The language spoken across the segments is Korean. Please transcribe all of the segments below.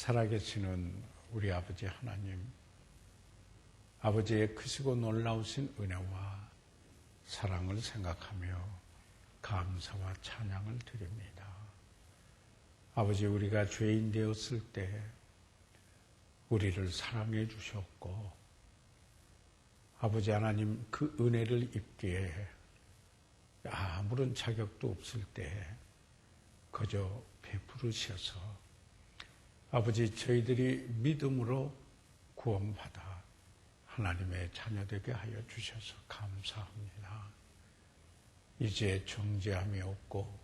살아계시는 우리 아버지 하나님, 아버지의 크시고 놀라우신 은혜와 사랑을 생각하며 감사와 찬양을 드립니다. 아버지, 우리가 죄인 되었을 때 우리를 사랑해 주셨고, 아버지 하나님, 그 은혜를 입기에 아무런 자격도 없을 때 그저 베푸르셔서 아버지, 저희들이 믿음으로 구원받아 하나님의 자녀되게 하여 주셔서 감사합니다. 이제 정죄함이 없고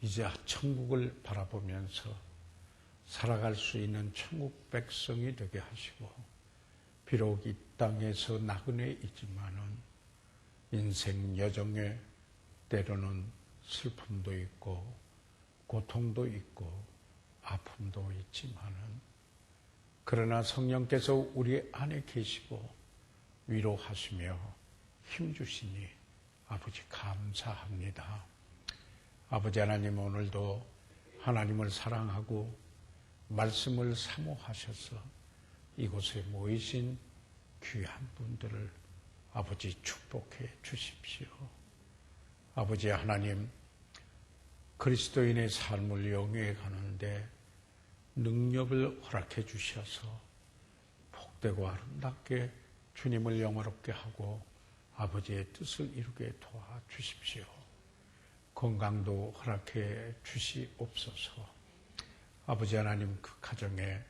이제 천국을 바라보면서 살아갈 수 있는 천국 백성이 되게 하시고, 비록 이 땅에서 나그네 있지만은 인생 여정에 때로는 슬픔도 있고 고통도 있고 아픔도 있지만은, 그러나 성령께서 우리 안에 계시고 위로하시며 힘주시니 아버지 감사합니다. 아버지 하나님, 오늘도 하나님을 사랑하고 말씀을 사모하셔서 이곳에 모이신 귀한 분들을 아버지 축복해 주십시오. 아버지 하나님, 그리스도인의 삶을 영위해 가는데 능력을 허락해 주셔서 복되고 아름답게 주님을 영화롭게 하고 아버지의 뜻을 이루게 도와주십시오. 건강도 허락해 주시옵소서. 아버지 하나님, 그 가정에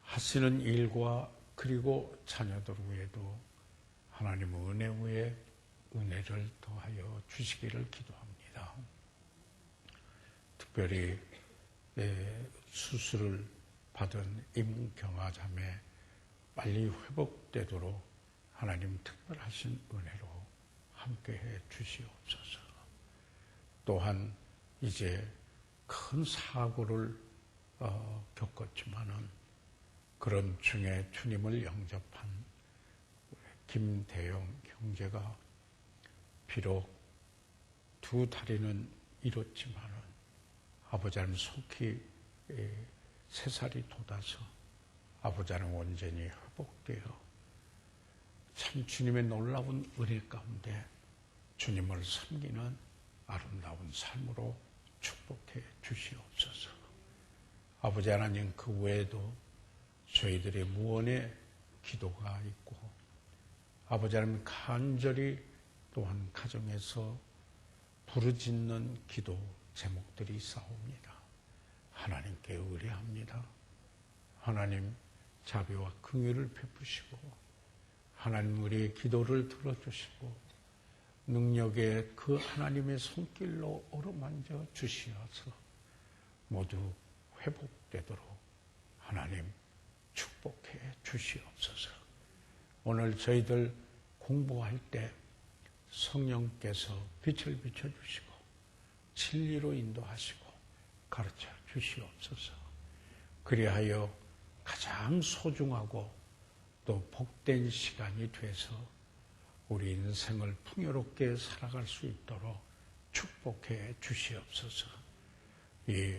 하시는 일과 그리고 자녀들 위에도 하나님 은혜 위에 은혜를 더하여 주시기를 기도합니다. 특별히 수술을 받은 임경아자매 빨리 회복되도록 하나님 특별하신 은혜로 함께해 주시옵소서. 또한 이제 큰 사고를 겪었지만은 그런 중에 주님을 영접한 김대영 형제가 비록 두 다리는 잃었지만은 아버지 하나님 속히 3살이 돋아서 아버지 하나님 온전히 회복되어 참 주님의 놀라운 은혜 가운데 주님을 섬기는 아름다운 삶으로 축복해 주시옵소서. 아버지 하나님, 그 외에도 저희들의 무언의 기도가 있고, 아버지 하나님 간절히 또한 가정에서 부르짖는 기도 제목들이 있사옵니다. 하나님께 의뢰합니다. 하나님 자비와 긍휼을 베푸시고, 하나님 우리의 기도를 들어주시고 능력의 그 하나님의 손길로 어루만져 주시어서 모두 회복되도록 하나님 축복해 주시옵소서. 오늘 저희들 공부할 때 성령께서 빛을 비춰주시고 진리로 인도하시고 가르쳐 주시옵소서. 그리하여 가장 소중하고 또 복된 시간이 돼서 우리 인생을 풍요롭게 살아갈 수 있도록 축복해 주시옵소서. 이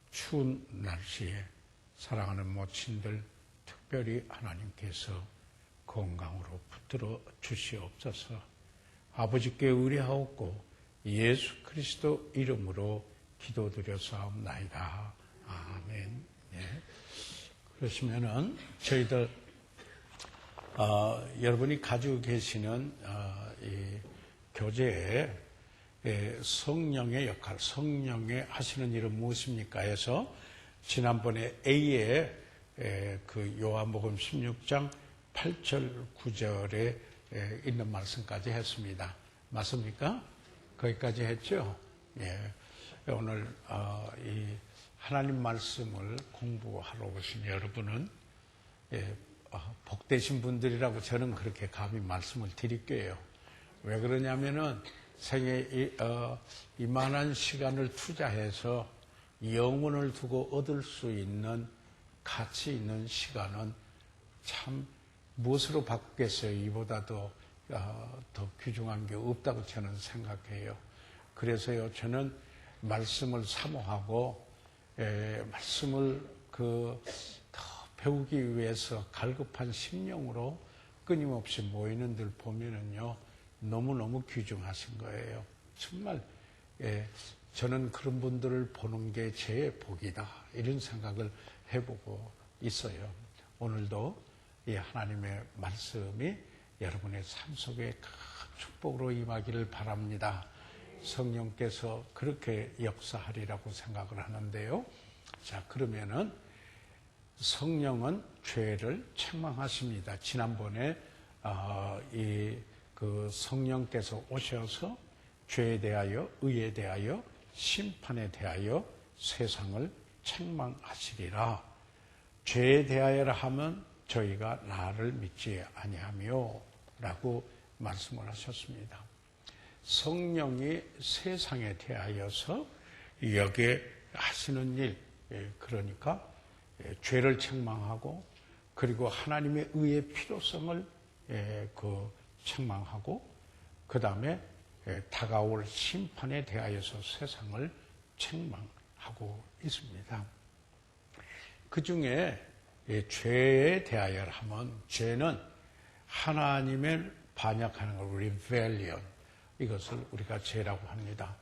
추운 날씨에 사랑하는 모친들 특별히 하나님께서 건강으로 붙들어 주시옵소서. 아버지께 의뢰하옵고 예수 그리스도 이름으로 기도드려사옵나이다. 아멘. 네. 그러시면은 저희들 여러분이 가지고 계시는 이 교재에 성령의 역할, 성령의 하시는 일은 무엇입니까 해서 지난번에 A에 그 요한복음 16장 8절 9절에 있는 말씀까지 했습니다. 맞습니까? 거기까지 했죠? 예. 오늘 이 하나님 말씀을 공부하러 오신 여러분은 복되신 분들이라고 저는 그렇게 감히 말씀을 드릴게요. 왜 그러냐면은 생에 이만한 시간을 투자해서 영혼을 두고 얻을 수 있는 가치 있는 시간은 참 무엇으로 바꾸겠어요? 이보다 더 귀중한 게 없다고 저는 생각해요. 그래서요, 저는 말씀을 사모하고 말씀을 더 배우기 위해서 갈급한 심령으로 끊임없이 모이는들 보면은요, 너무너무 귀중하신 거예요. 정말, 저는 그런 분들을 보는 게 제 복이다. 이런 생각을 해보고 있어요. 오늘도 이 하나님의 말씀이 여러분의 삶 속에 큰 축복으로 임하기를 바랍니다. 성령께서 그렇게 역사하리라고 생각을 하는데요. 자, 그러면은 성령은 죄를 책망하십니다. 지난번에 성령께서 오셔서 죄에 대하여, 의에 대하여, 심판에 대하여 세상을 책망하시리라. 죄에 대하여라 하면 저희가 나를 믿지 아니하며 라고 말씀을 하셨습니다. 성령이 세상에 대하여서 여기에 하시는 일, 그러니까 죄를 책망하고 그리고 하나님의 의의 필요성을 책망하고 그 다음에 다가올 심판에 대하여서 세상을 책망하고 있습니다. 그 중에 죄에 대하여 하면 죄는 하나님을 반역하는 것, rebellion, 이것을 우리가 죄라고 합니다.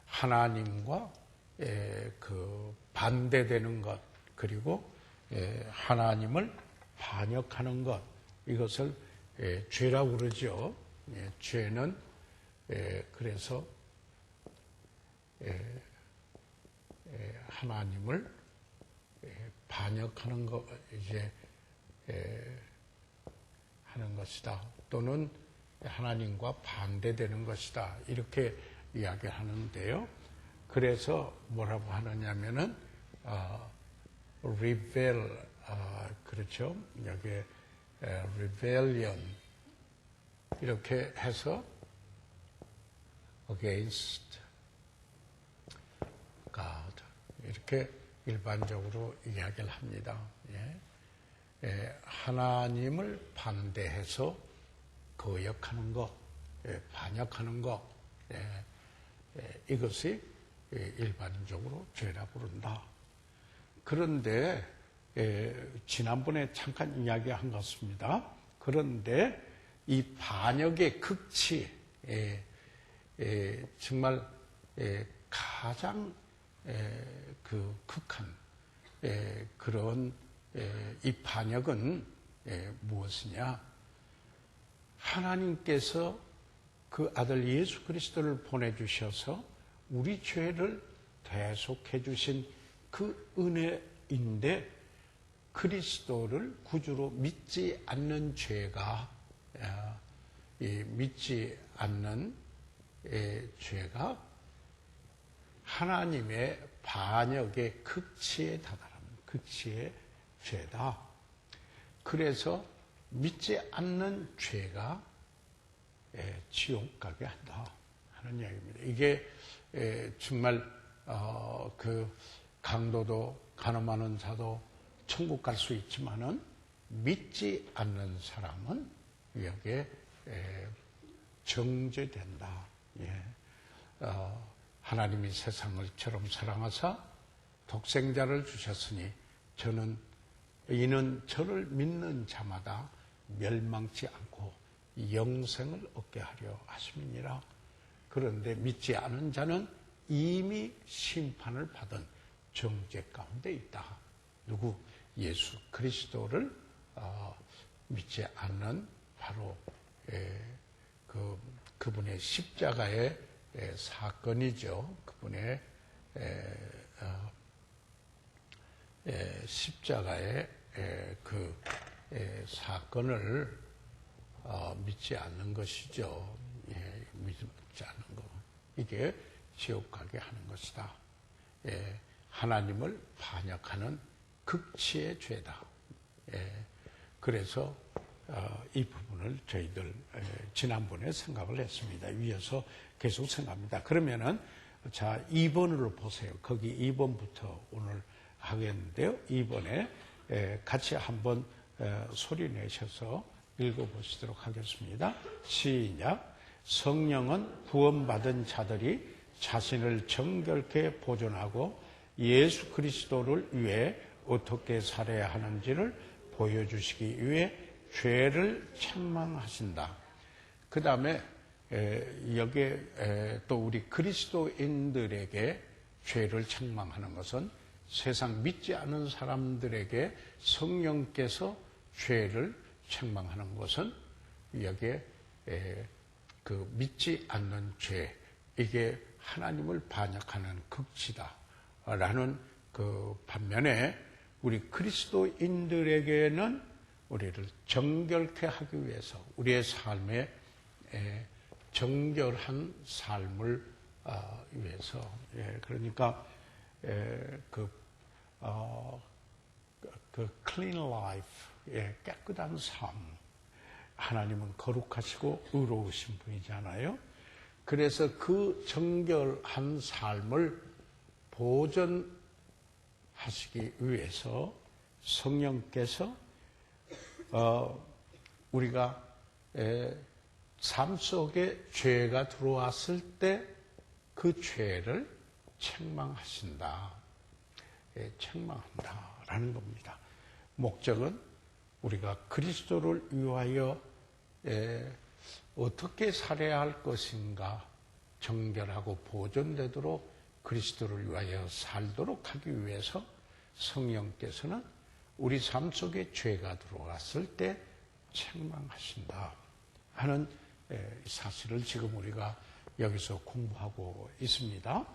하나님과 반대되는 것, 그리고 하나님을 반역하는 것, 이것을 죄라고 그러죠. 죄는 그래서 하나님을 반역하는 것, 하는 것이다. 또는 하나님과 반대되는 것이다. 이렇게 이야기하는데요. 그래서 뭐라고 하느냐면은, rebel, 그렇죠. 여기, rebellion. 이렇게 해서, against God. 이렇게 일반적으로 이야기를 합니다. 하나님을 반대해서 거역하는 것, 반역하는 것, 이것이 일반적으로 죄라고 그런다. 그런데 지난번에 잠깐 이야기한 것입니다. 그런데 이 반역의 극치, 정말 가장 극한 그런 이 반역은 무엇이냐? 하나님께서 그 아들 예수 그리스도를 보내주셔서 우리 죄를 대속해 주신 그 은혜인데 그리스도를 구주로 믿지 않는 죄가 믿지 않는 죄가 하나님의 반역의 극치에 다다른 극치의 죄다. 그래서 믿지 않는 죄가 지옥 가게 한다 하는 이야기입니다. 이게 정말 그 강도도 가늠하는 자도 천국 갈 수 있지만은 믿지 않는 사람은 여기에 정죄된다. 하나님이 세상을 처럼 사랑하사 독생자를 주셨으니 이는 저를 믿는 자마다 멸망치 않고 영생을 얻게 하려 하심이니라. 그런데 믿지 않은 자는 이미 심판을 받은 정죄 가운데 있다. 누구? 예수 그리스도를 믿지 않는 바로 그분의 십자가의 사건이죠. 그분의 십자가의 사건을 믿지 않는 것이죠. 믿지 않는 것. 이게 지옥 가게 하는 것이다. 하나님을 반역하는 극치의 죄다. 그래서 이 부분을 저희들 지난번에 생각을 했습니다. 위에서 계속 생각합니다. 그러면은 자 2번으로 보세요. 거기 2번부터 오늘 하겠는데요. 2번에 같이 한번 소리 내셔서 읽어보시도록 하겠습니다. 시작. 성령은 구원받은 자들이 자신을 정결케 보존하고 예수 그리스도를 위해 어떻게 살아야 하는지를 보여주시기 위해 죄를 책망하신다. 그 다음에 여기에 또 우리 그리스도인들에게 죄를 책망하는 것은 세상 믿지 않는 사람들에게 성령께서 죄를 책망하는 것은 여기에 그 믿지 않는 죄, 이게 하나님을 반역하는 극치다라는 그 반면에 우리 그리스도인들에게는 우리를 정결케 하기 위해서 우리의 삶에 정결한 삶을 위해서, 그러니까 그 clean life, 깨끗한 삶. 하나님은 거룩하시고 의로우신 분이잖아요. 그래서 그 정결한 삶을 보존하시기 위해서 성령께서 우리가 삶 속에 죄가 들어왔을 때 그 죄를 책망하신다. 책망한다라는 겁니다. 목적은 우리가 그리스도를 위하여 어떻게 살아야 할 것인가 정결하고 보존되도록 그리스도를 위하여 살도록 하기 위해서 성령께서는 우리 삶 속에 죄가 들어왔을 때 책망하신다 하는 사실을 지금 우리가 여기서 공부하고 있습니다.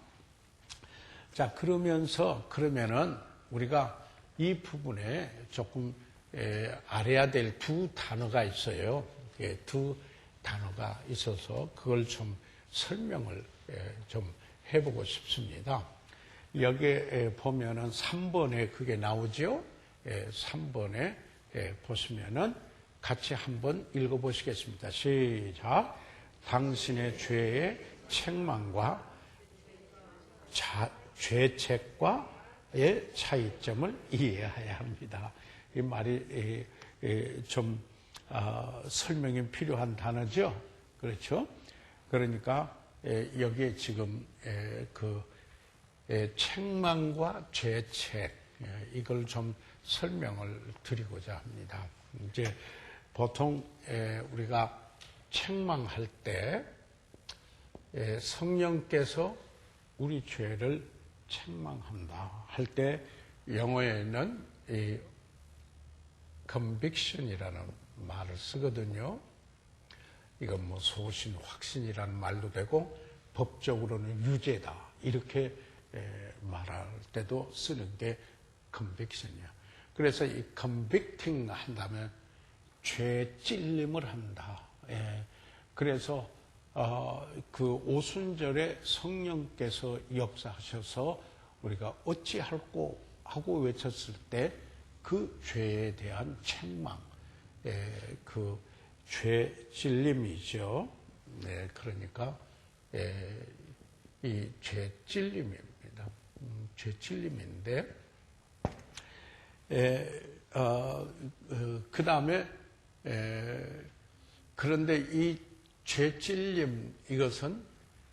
자, 그러면은 우리가 이 부분에 조금 알아야 될 두 단어가 있어요. 두 단어가 있어서 그걸 좀 설명을 좀 해보고 싶습니다. 여기에 보면은 3번에 그게 나오죠. 3번에 보시면은 같이 한번 읽어보시겠습니다. 시작. 당신의 죄의 책망과 죄책과의 차이점을 이해해야 합니다. 이 말이 좀 설명이 필요한 단어죠. 그렇죠? 그러니까 여기에 지금 그 책망과 죄책, 이걸 좀 설명을 드리고자 합니다. 이제 보통 우리가 책망할 때 성령께서 우리 죄를 책망한다 할 때 영어에는 이 conviction이라는 말을 쓰거든요. 이건 뭐 소신, 확신이라는 말도 되고 법적으로는 유죄다 이렇게 말할 때도 쓰는 게 conviction이야. 그래서 이 convicting 한다면 죄 찔림을 한다. 그래서 그 오순절에 성령께서 역사하셔서 우리가 어찌할꼬 하고 외쳤을 때 그 죄에 대한 책망, 그 죄 찔림이죠. 그러니까 이 죄 찔림입니다. 죄 찔림인데 그 다음에 그런데 이 죄 찔림, 이것은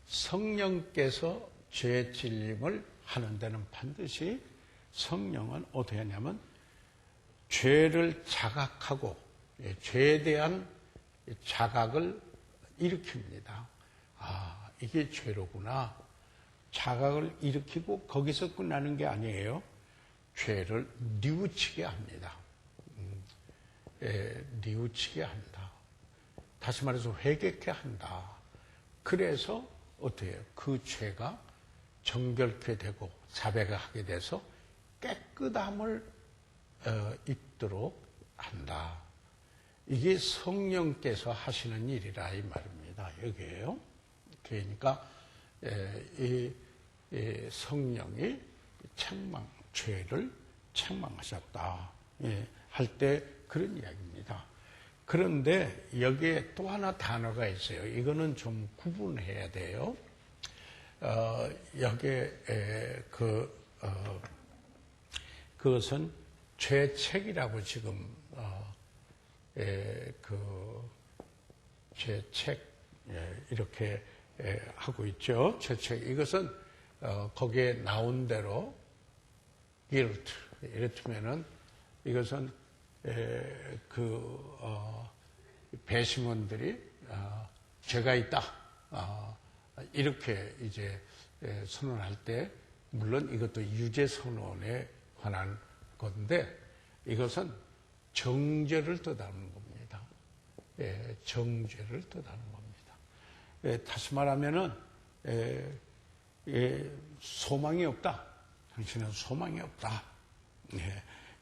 성령께서 죄 찔림을 하는 데는 반드시 성령은 어떻게 하냐면 죄를 자각하고 죄에 대한 자각을 일으킵니다. 아, 이게 죄로구나. 자각을 일으키고 거기서 끝나는 게 아니에요. 죄를 뉘우치게 합니다. 뉘우치게 한다. 다시 말해서 회개케 한다. 그래서 어떻게 해요? 그 죄가 정결케 되고 자백을 하게 돼서 깨끗함을 입도록 한다. 이게 성령께서 하시는 일이라 이 말입니다. 여기에요. 그러니까 이 성령이 죄를 책망하셨다 할 때 그런 이야기입니다. 그런데 여기에 또 하나 단어가 있어요. 이거는 좀 구분해야 돼요. 여기에 그것은 죄책이라고 지금 그 죄책 이렇게 하고 있죠. 죄책. 이것은 거기에 나온 대로 guilt. 이렇다면은 이것은 배심원들이 죄가 있다. 이렇게 이제 선언할 때 물론 이것도 유죄 선언에 관한 건데 이것은 정죄를 뜻하는 겁니다. 정죄를 뜻하는 겁니다. 다시 말하면은 소망이 없다. 당신은 소망이 없다.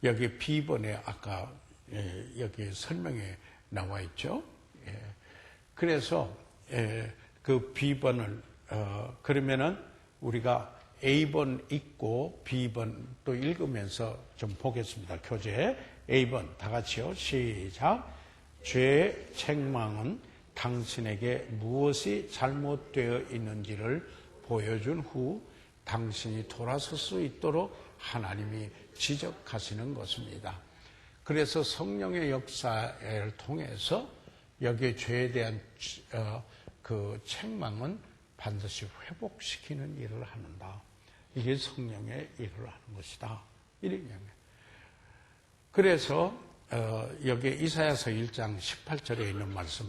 여기 B번에 아까 여기 설명에 나와 있죠. 그래서 그 B번을 그러면은 우리가 A번 읽고 B번 또 읽으면서 좀 보겠습니다. 교재 A번 다 같이요. 시작. 죄의 책망은 당신에게 무엇이 잘못되어 있는지를 보여준 후 당신이 돌아설 수 있도록 하나님이 지적하시는 것입니다. 그래서 성령의 역사를 통해서 여기에 죄에 대한 그 책망은 반드시 회복시키는 일을 하는다. 이게 성령의 일을 하는 것이다. 이런 이야기입니다. 그래서 여기 이사야서 1장 18절에 있는 말씀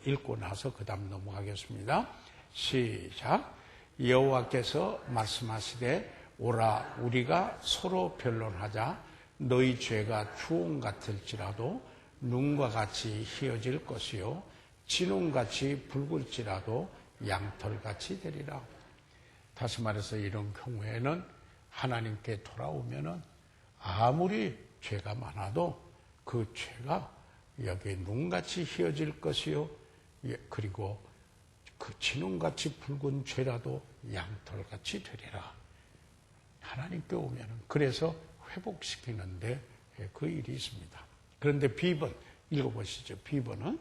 읽고 나서 그 다음 넘어가겠습니다. 시작. 여호와께서 말씀하시되 오라 우리가 서로 변론하자. 너희 죄가 주홍 같을지라도 눈과 같이 희어질 것이요 진홍같이 붉을지라도 양털같이 되리라. 다시 말해서 이런 경우에는 하나님께 돌아오면은 아무리 죄가 많아도 그 죄가 여기 눈같이 희어질 것이요 그리고 그 진홍같이 붉은 죄라도 양털같이 되리라. 하나님께 오면은 그래서 회복시키는데 그 일이 있습니다. 그런데 B번 읽어보시죠. B번은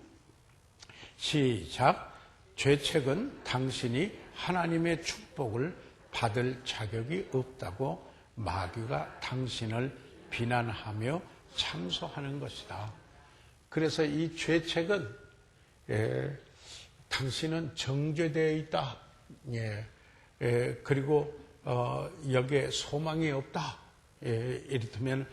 시작. 죄책은 당신이 하나님의 축복을 받을 자격이 없다고 마귀가 당신을 비난하며 참소하는 것이다. 그래서 이 죄책은 당신은 정죄되어 있다. 그리고 여기에 소망이 없다. 이를테면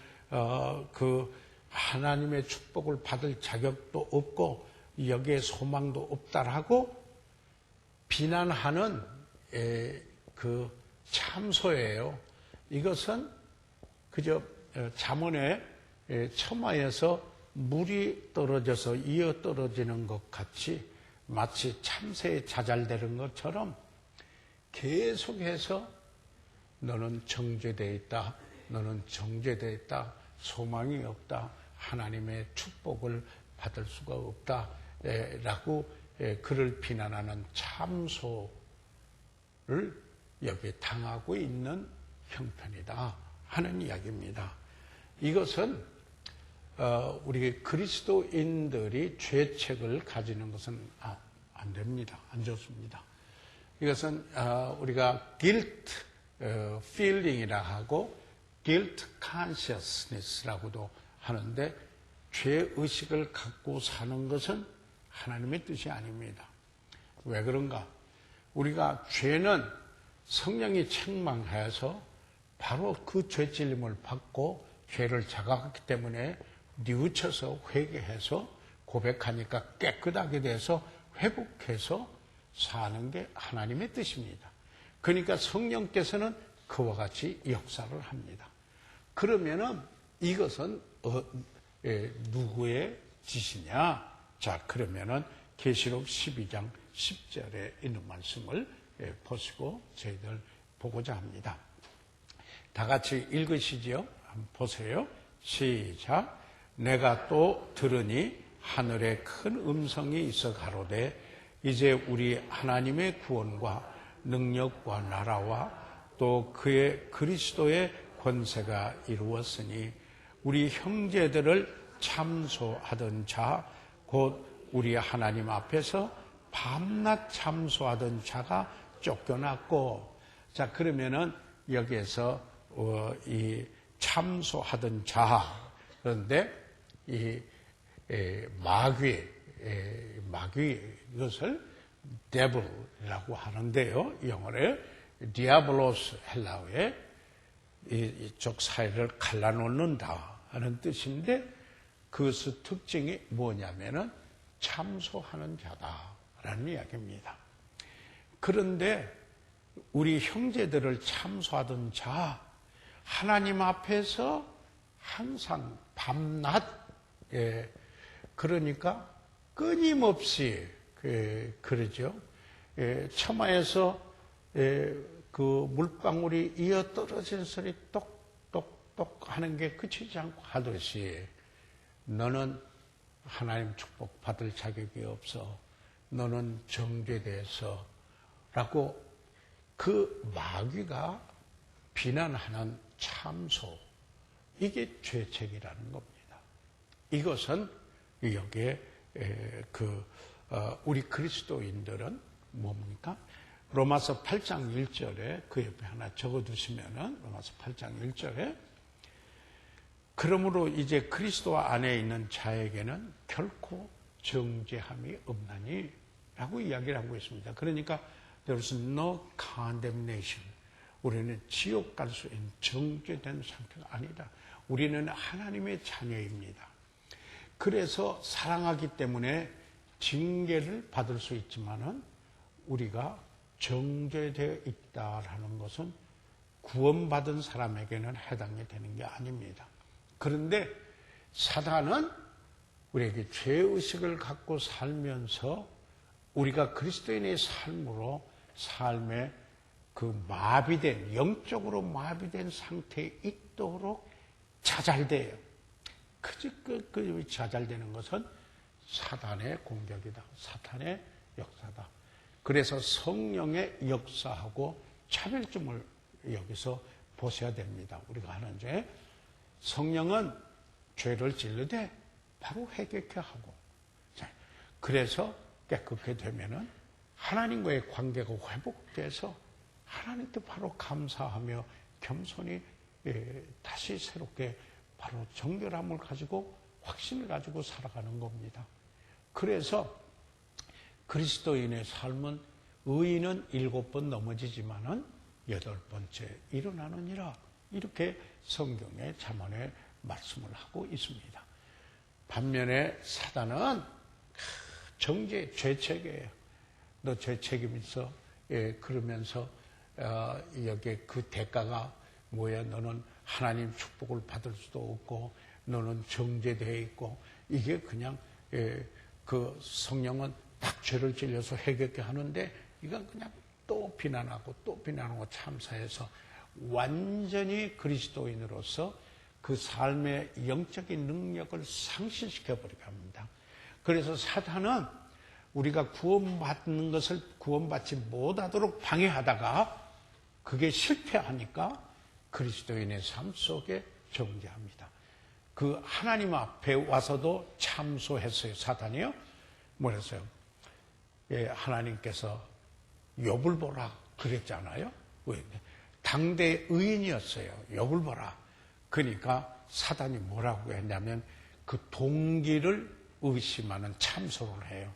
그 하나님의 축복을 받을 자격도 없고 여기에 소망도 없다라고 비난하는 그 참소예요. 이것은 그저 잠언에 처마에서 물이 떨어져서 이어 떨어지는 것 같이 마치 참새에 자잘되는 것처럼 계속해서 너는 정죄되어 있다. 너는 정죄되어 있다. 소망이 없다. 하나님의 축복을 받을 수가 없다. 라고 그를 비난하는 참소를 여기에 당하고 있는 형편이다 하는 이야기입니다. 이것은 우리 그리스도인들이 죄책을 가지는 것은 안 됩니다. 안 좋습니다. 이것은 우리가 guilt feeling이라 하고 guilt consciousness라고도 하는데 죄의식을 갖고 사는 것은 하나님의 뜻이 아닙니다. 왜 그런가? 우리가 죄는 성령이 책망해서 바로 그 죄찔림을 받고 죄를 자각했기 때문에 뉘우쳐서 회개해서 고백하니까 깨끗하게 돼서 회복해서 사는 게 하나님의 뜻입니다. 그러니까 성령께서는 그와 같이 역사를 합니다. 그러면은 이것은 누구의 짓이냐? 자, 그러면은 계시록 12장 10절에 있는 말씀을 보시고 저희들 보고자 합니다. 다 같이 읽으시죠? 한번 보세요. 시작. 내가 또 들으니 하늘에 큰 음성이 있어 가로되 이제 우리 하나님의 구원과 능력과 나라와 또 그의 그리스도의 권세가 이루었으니 우리 형제들을 참소하던 자 곧 우리 하나님 앞에서 밤낮 참소하던 자가 쫓겨났고. 자, 그러면은 여기에서 이 참소하던 자, 그런데 이 마귀 이것을 devil이라고 하는데요. 영어로 diabolos 헬라어에 이쪽 사이를 갈라놓는다 하는 뜻인데 그것의 특징이 뭐냐면은 참소하는 자다라는 이야기입니다. 그런데 우리 형제들을 참소하던 자, 하나님 앞에서 항상 밤낮, 그러니까 끊임없이 그러죠. 처마에서 그 물방울이 이어 떨어지는 소리 똑똑똑 하는 게 그치지 않고 하듯이 너는 하나님 축복 받을 자격이 없어. 너는 정죄돼서 라고 그 마귀가 비난하는 참소, 이게 죄책이라는 겁니다. 이것은 여기에 우리 그리스도인들은 뭡니까? 로마서 8장 1절에 그 옆에 하나 적어두시면은 로마서 8장 1절에 그러므로 이제 그리스도 안에 있는 자에게는 결코 정죄함이 없나니 라고 이야기를 하고 있습니다. 그러니까 there is no condemnation. 우리는 지옥 갈 수 있는 정죄된 상태가 아니다. 우리는 하나님의 자녀입니다. 그래서 사랑하기 때문에 징계를 받을 수 있지만은 우리가 정죄되어 있다라는 것은 구원받은 사람에게는 해당이 되는 게 아닙니다. 그런데 사단은 우리에게 죄의식을 갖고 살면서 우리가 그리스도인의 삶으로 삶에 그 마비된, 영적으로 마비된 상태에 있도록 자잘돼요. 그 자잘되는 것은 사단의 공격이다. 사탄의 역사다. 그래서 성령의 역사하고 차별점을 여기서 보셔야 됩니다. 우리가 하는 죄. 성령은 죄를 질르되 바로 회개케 하고. 자, 그래서 깨끗게 되면은 하나님과의 관계가 회복돼서 하나님께 바로 감사하며 겸손히 다시 새롭게 바로 정결함을 가지고 확신을 가지고 살아가는 겁니다. 그래서 그리스도인의 삶은 의인은 7번 넘어지지만은 8번째 일어나느니라. 이렇게 성경의 잠언에 말씀을 하고 있습니다. 반면에 사단은 정죄, 죄책이에요. 너 죄책임 있어. 그러면서 여기에 그 대가가 뭐야? 너는 하나님 축복을 받을 수도 없고 너는 정죄되어 있고 이게 그냥 그 성령은 딱 죄를 질려서 해결케 하는데 이건 그냥 또 비난하고 참사해서 완전히 그리스도인으로서 그 삶의 영적인 능력을 상실시켜버리게 합니다. 그래서 사탄은 우리가 구원받는 것을 구원받지 못하도록 방해하다가 그게 실패하니까 그리스도인의 삶 속에 정죄합니다. 그 하나님 앞에 와서도 참소했어요. 사탄이요. 뭐랬어요? 하나님께서 욥을 보라 그랬잖아요. 왜? 당대 의인이었어요. 욥을 보라. 그러니까 사단이 뭐라고 했냐면 그 동기를 의심하는 참소를 해요.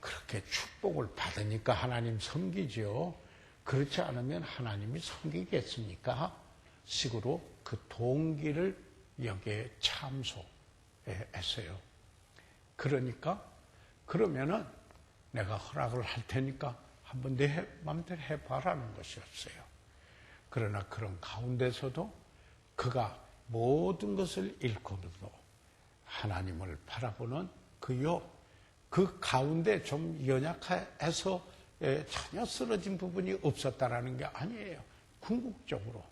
그렇게 축복을 받으니까 하나님 섬기죠. 그렇지 않으면 하나님이 섬기겠습니까? 식으로 그 동기를 여기에 참소했어요. 그러니까 그러면은 내가 허락을 할 테니까 한번 내 마음대로 해봐라는 것이었어요. 그러나 그런 가운데서도 그가 모든 것을 잃고도 하나님을 바라보는 그 가운데 좀 연약해서 전혀 쓰러진 부분이 없었다라는 게 아니에요. 궁극적으로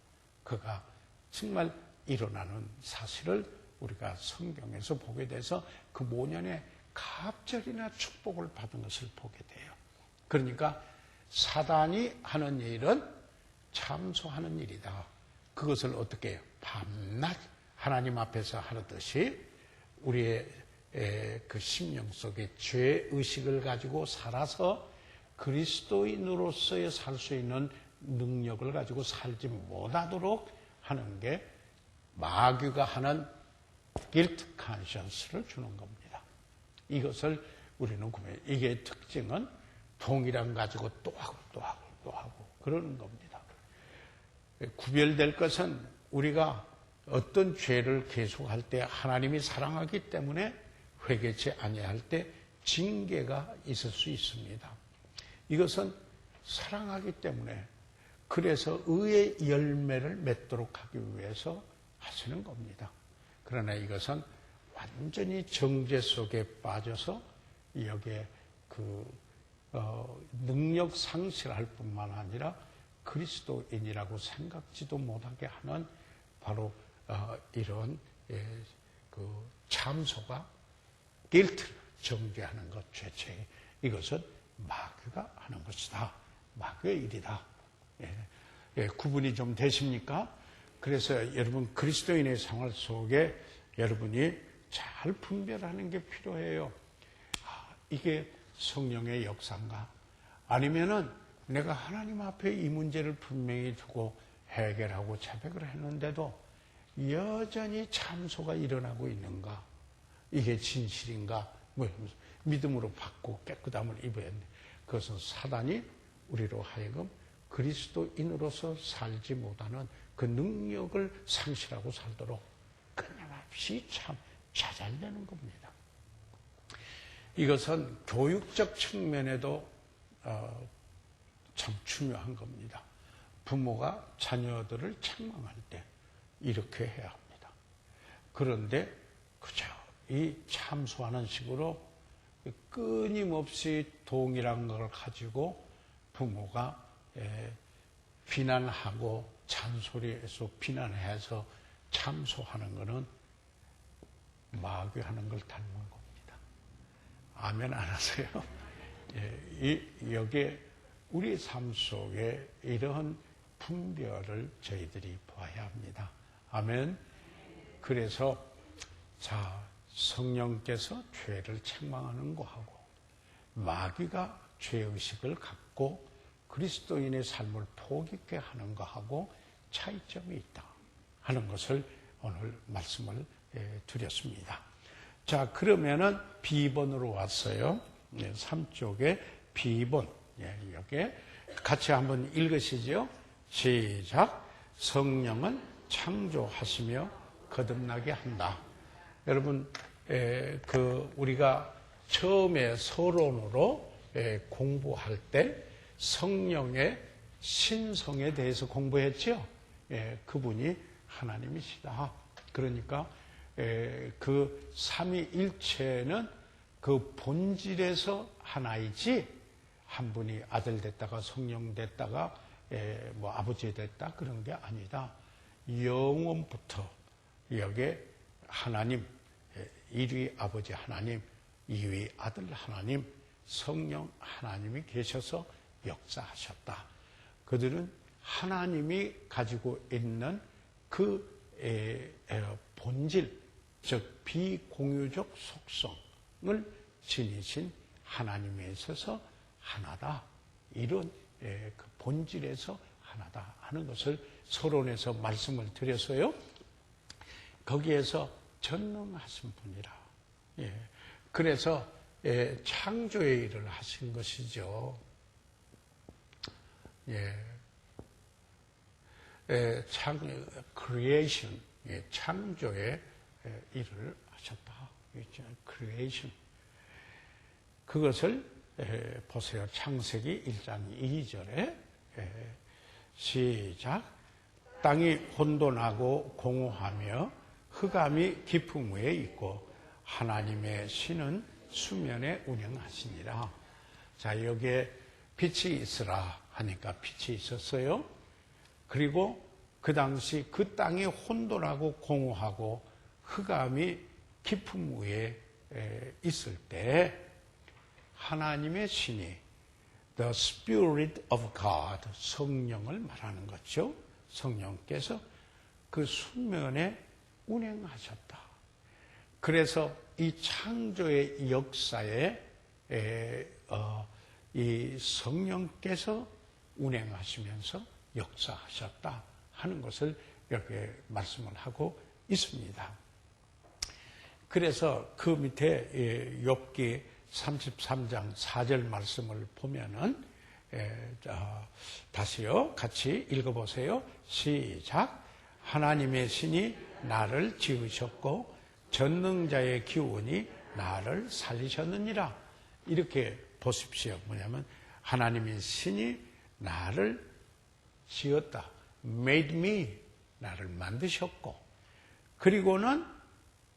그가 정말 일어나는 사실을 우리가 성경에서 보게 돼서 그 모년에 갑절이나 축복을 받은 것을 보게 돼요. 그러니까 사단이 하는 일은 참소하는 일이다. 그것을 어떻게 해요? 밤낮 하나님 앞에서 하듯이 우리의 그 심령 속에 죄의식을 가지고 살아서 그리스도인으로서의 살 수 있는 능력을 가지고 살지 못하도록 하는 게 마귀가 하는 guilt conscience를 주는 겁니다. 이것을 우리는 구매해요. 이게 특징은 동일한 가지고 또 하고 또 하고 또 하고 그러는 겁니다. 구별될 것은 우리가 어떤 죄를 계속할 때 하나님이 사랑하기 때문에 회개치 아니할 때 징계가 있을 수 있습니다. 이것은 사랑하기 때문에 그래서 의의 열매를 맺도록 하기 위해서 하시는 겁니다. 그러나 이것은 완전히 정죄 속에 빠져서 여기에 능력 상실할 뿐만 아니라 그리스도인이라고 생각지도 못하게 하는 바로 이런 참소가 guilt를 정죄하는 것, 죄책, 이것은 마귀가 하는 것이다. 마귀의 일이다. 구분이 좀 되십니까? 그래서 여러분 그리스도인의 생활 속에 여러분이 잘 분별하는 게 필요해요. 이게 성령의 역사인가? 아니면은 내가 하나님 앞에 이 문제를 분명히 두고 해결하고 자백을 했는데도 여전히 참소가 일어나고 있는가? 이게 진실인가? 믿음으로 받고 깨끗함을 입어야 돼. 그것은 사단이 우리로 하여금 그리스도인으로서 살지 못하는 그 능력을 상실하고 살도록 끊임없이 참 자잘되는 겁니다. 이것은 교육적 측면에도 참 중요한 겁니다. 부모가 자녀들을 책망할 때 이렇게 해야 합니다. 그런데 그저 이 참소하는 식으로 끊임없이 동일한 걸 가지고 부모가 비난하고 잔소리해서 비난해서 참소하는 것은 마귀하는 걸 닮은 겁니다. 아멘 안 하세요? 여기에 우리 삶 속에 이러한 분별을 저희들이 봐야 합니다. 아멘. 그래서 성령께서 죄를 책망하는 거하고 마귀가 죄의식을 갖고 그리스도인의 삶을 포기케 하는 거하고 차이점이 있다 하는 것을 오늘 말씀을 드렸습니다. 자, 그러면은 B번으로 왔어요. 3쪽에 B번. 여기에 같이 한번 읽으시죠. 시작. 성령은 창조하시며 거듭나게 한다. 여러분, 우리가 처음에 서론으로 공부할 때 성령의 신성에 대해서 공부했죠. 그분이 하나님이시다. 그러니까 그 삼위일체는 그 본질에서 하나이지 한 분이 아들 됐다가 성령 됐다가 아버지 됐다 그런 게 아니다. 영원부터 여기에 하나님, 1위 아버지 하나님, 2위 아들 하나님, 성령 하나님이 계셔서 역사하셨다. 그들은 하나님이 가지고 있는 그 본질, 즉 비공유적 속성을 지니신 하나님에 있어서 하나다. 이런 그 본질에서 하나다 하는 것을 서론에서 말씀을 드려서요. 거기에서 전능하신 분이라. 그래서 창조의 일을 하신 것이죠. creation, 창조의 일을 하셨다. creation. 그것을 보세요. 창세기 1장 2절에 시작. 땅이 혼돈하고 공허하며 흑암이 깊음 위에 있고 하나님의 신은 수면에 운행하시니라. 자, 여기에 빛이 있으라 하니까 빛이 있었어요. 그리고 그 당시 그 땅이 혼돈하고 공허하고 흑암이 깊음 위에 있을 때 하나님의 신이 The Spirit of God, 성령을 말하는 거죠. 성령께서 그 수면에 운행하셨다. 그래서 이 창조의 역사에 이 성령께서 운행하시면서 역사하셨다 하는 것을 이렇게 말씀을 하고 있습니다. 그래서 그 밑에 욥기 33장 4절 말씀을 보면은 다시요. 같이 읽어보세요. 시작. 하나님의 신이 나를 지으셨고 전능자의 기운이 나를 살리셨느니라. 이렇게 보십시오. 뭐냐면 하나님의 신이 나를 지었다. made me. 나를 만드셨고 그리고는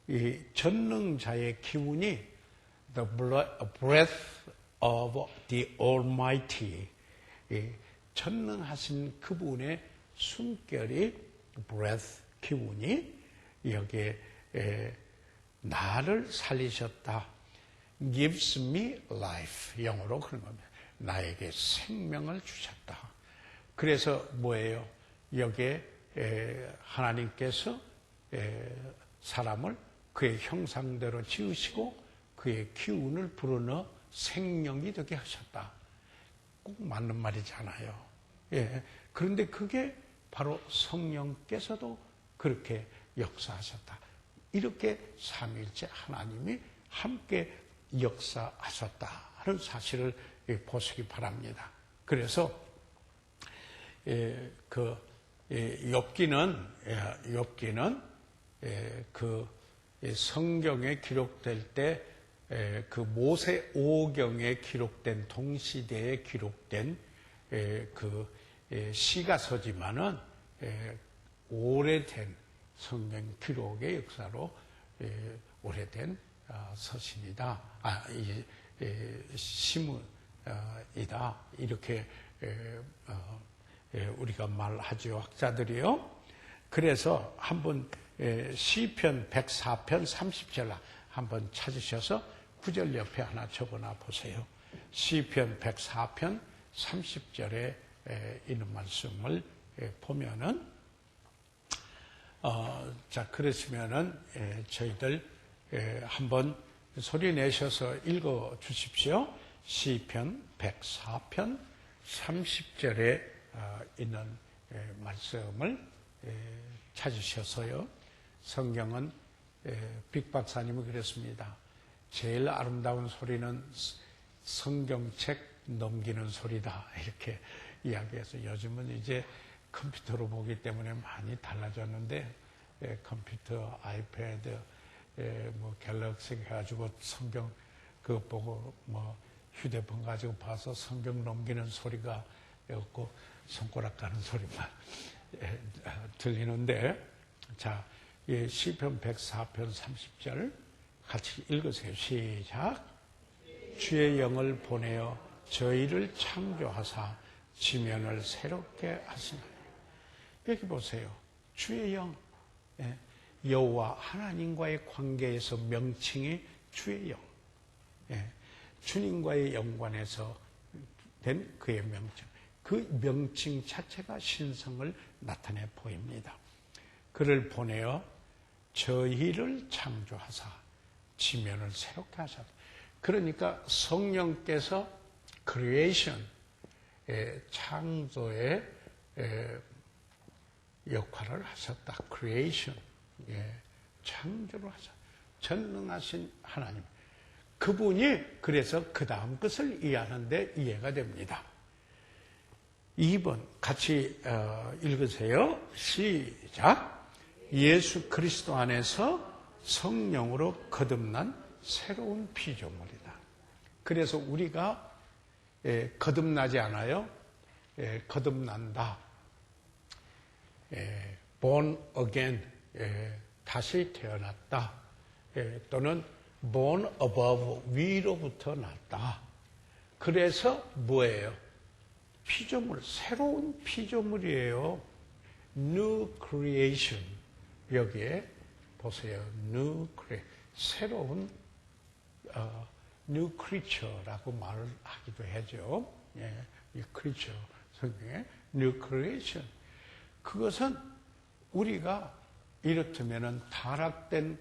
이 전능자의 기운이 the breath of the Almighty. 전능하신 그분의 숨결이 breath, 기운이 여기에 나를 살리셨다. gives me life. 영어로 그런 겁니다. 나에게 생명을 주셨다. 그래서 뭐예요? 여기에 하나님께서 사람을 그의 형상대로 지으시고 그의 기운을 불어넣어 생명이 되게 하셨다. 꼭 맞는 말이잖아요. 그런데 그게 바로 성령께서도 그렇게 역사하셨다. 이렇게 삼위일체 하나님이 함께 역사하셨다는 사실을 보시기 바랍니다. 그래서 욥기는 그 성경에 기록될 때 그 모세 오경에 기록된 동시대에 기록된 그 시가 서지만은 오래된 성경 기록의 역사로 오래된 서신이다. 시문이다. 이렇게 우리가 말하죠. 학자들이요. 그래서 한번 시편 104편 30절 한번 찾으셔서 9절 옆에 하나 적어놔 보세요. 시편 104편 30절에 있는 말씀을 보면은 자 그러시면은 저희들 한번 소리 내셔서 읽어 주십시오. 시편 104편 30절에 있는 말씀을 찾으셔서요. 성경은 빅 박사님이 그랬습니다. 제일 아름다운 소리는 성경책 넘기는 소리다. 이렇게 이야기해서 요즘은 이제 컴퓨터로 보기 때문에 많이 달라졌는데 컴퓨터, 아이패드, 뭐 갤럭시 해가지고 성경 그거 보고 뭐 휴대폰 가지고 봐서 성경 넘기는 소리가 없고 손가락 가는 소리만 들리는데 자, 시편 104편 30절 같이 읽으세요. 시작. 주의 영을 보내어 저희를 창조하사 지면을 새롭게 하시나니. 여기 보세요. 주의 영. 여호와 하나님과의 관계에서 명칭이 주의 영. 주님과의 연관에서 된 그의 명칭. 그 명칭 자체가 신성을 나타내 보입니다. 그를 보내어 저희를 창조하사 지면을 새롭게 하셨다. 그러니까 성령께서 creation, 창조의 역할을 하셨다. creation, 창조를 하셨다. 전능하신 하나님. 그분이 그래서 그 다음 것을 이해하는데 이해가 됩니다. 2번 같이 읽으세요. 시작. 예수 그리스도 안에서 성령으로 거듭난 새로운 피조물이다. 그래서 우리가 거듭나지 않아요. 거듭난다. born again, 다시 태어났다. 또는 born above, 위로부터 났다. 그래서 뭐예요? 피조물, 새로운 피조물이에요. new creation. 여기에 보세요. new creation. 새로운 new creature라고 말을 하기도 하죠. 이 creature 성경에 new creation. 그것은 우리가 이렇다면은 타락된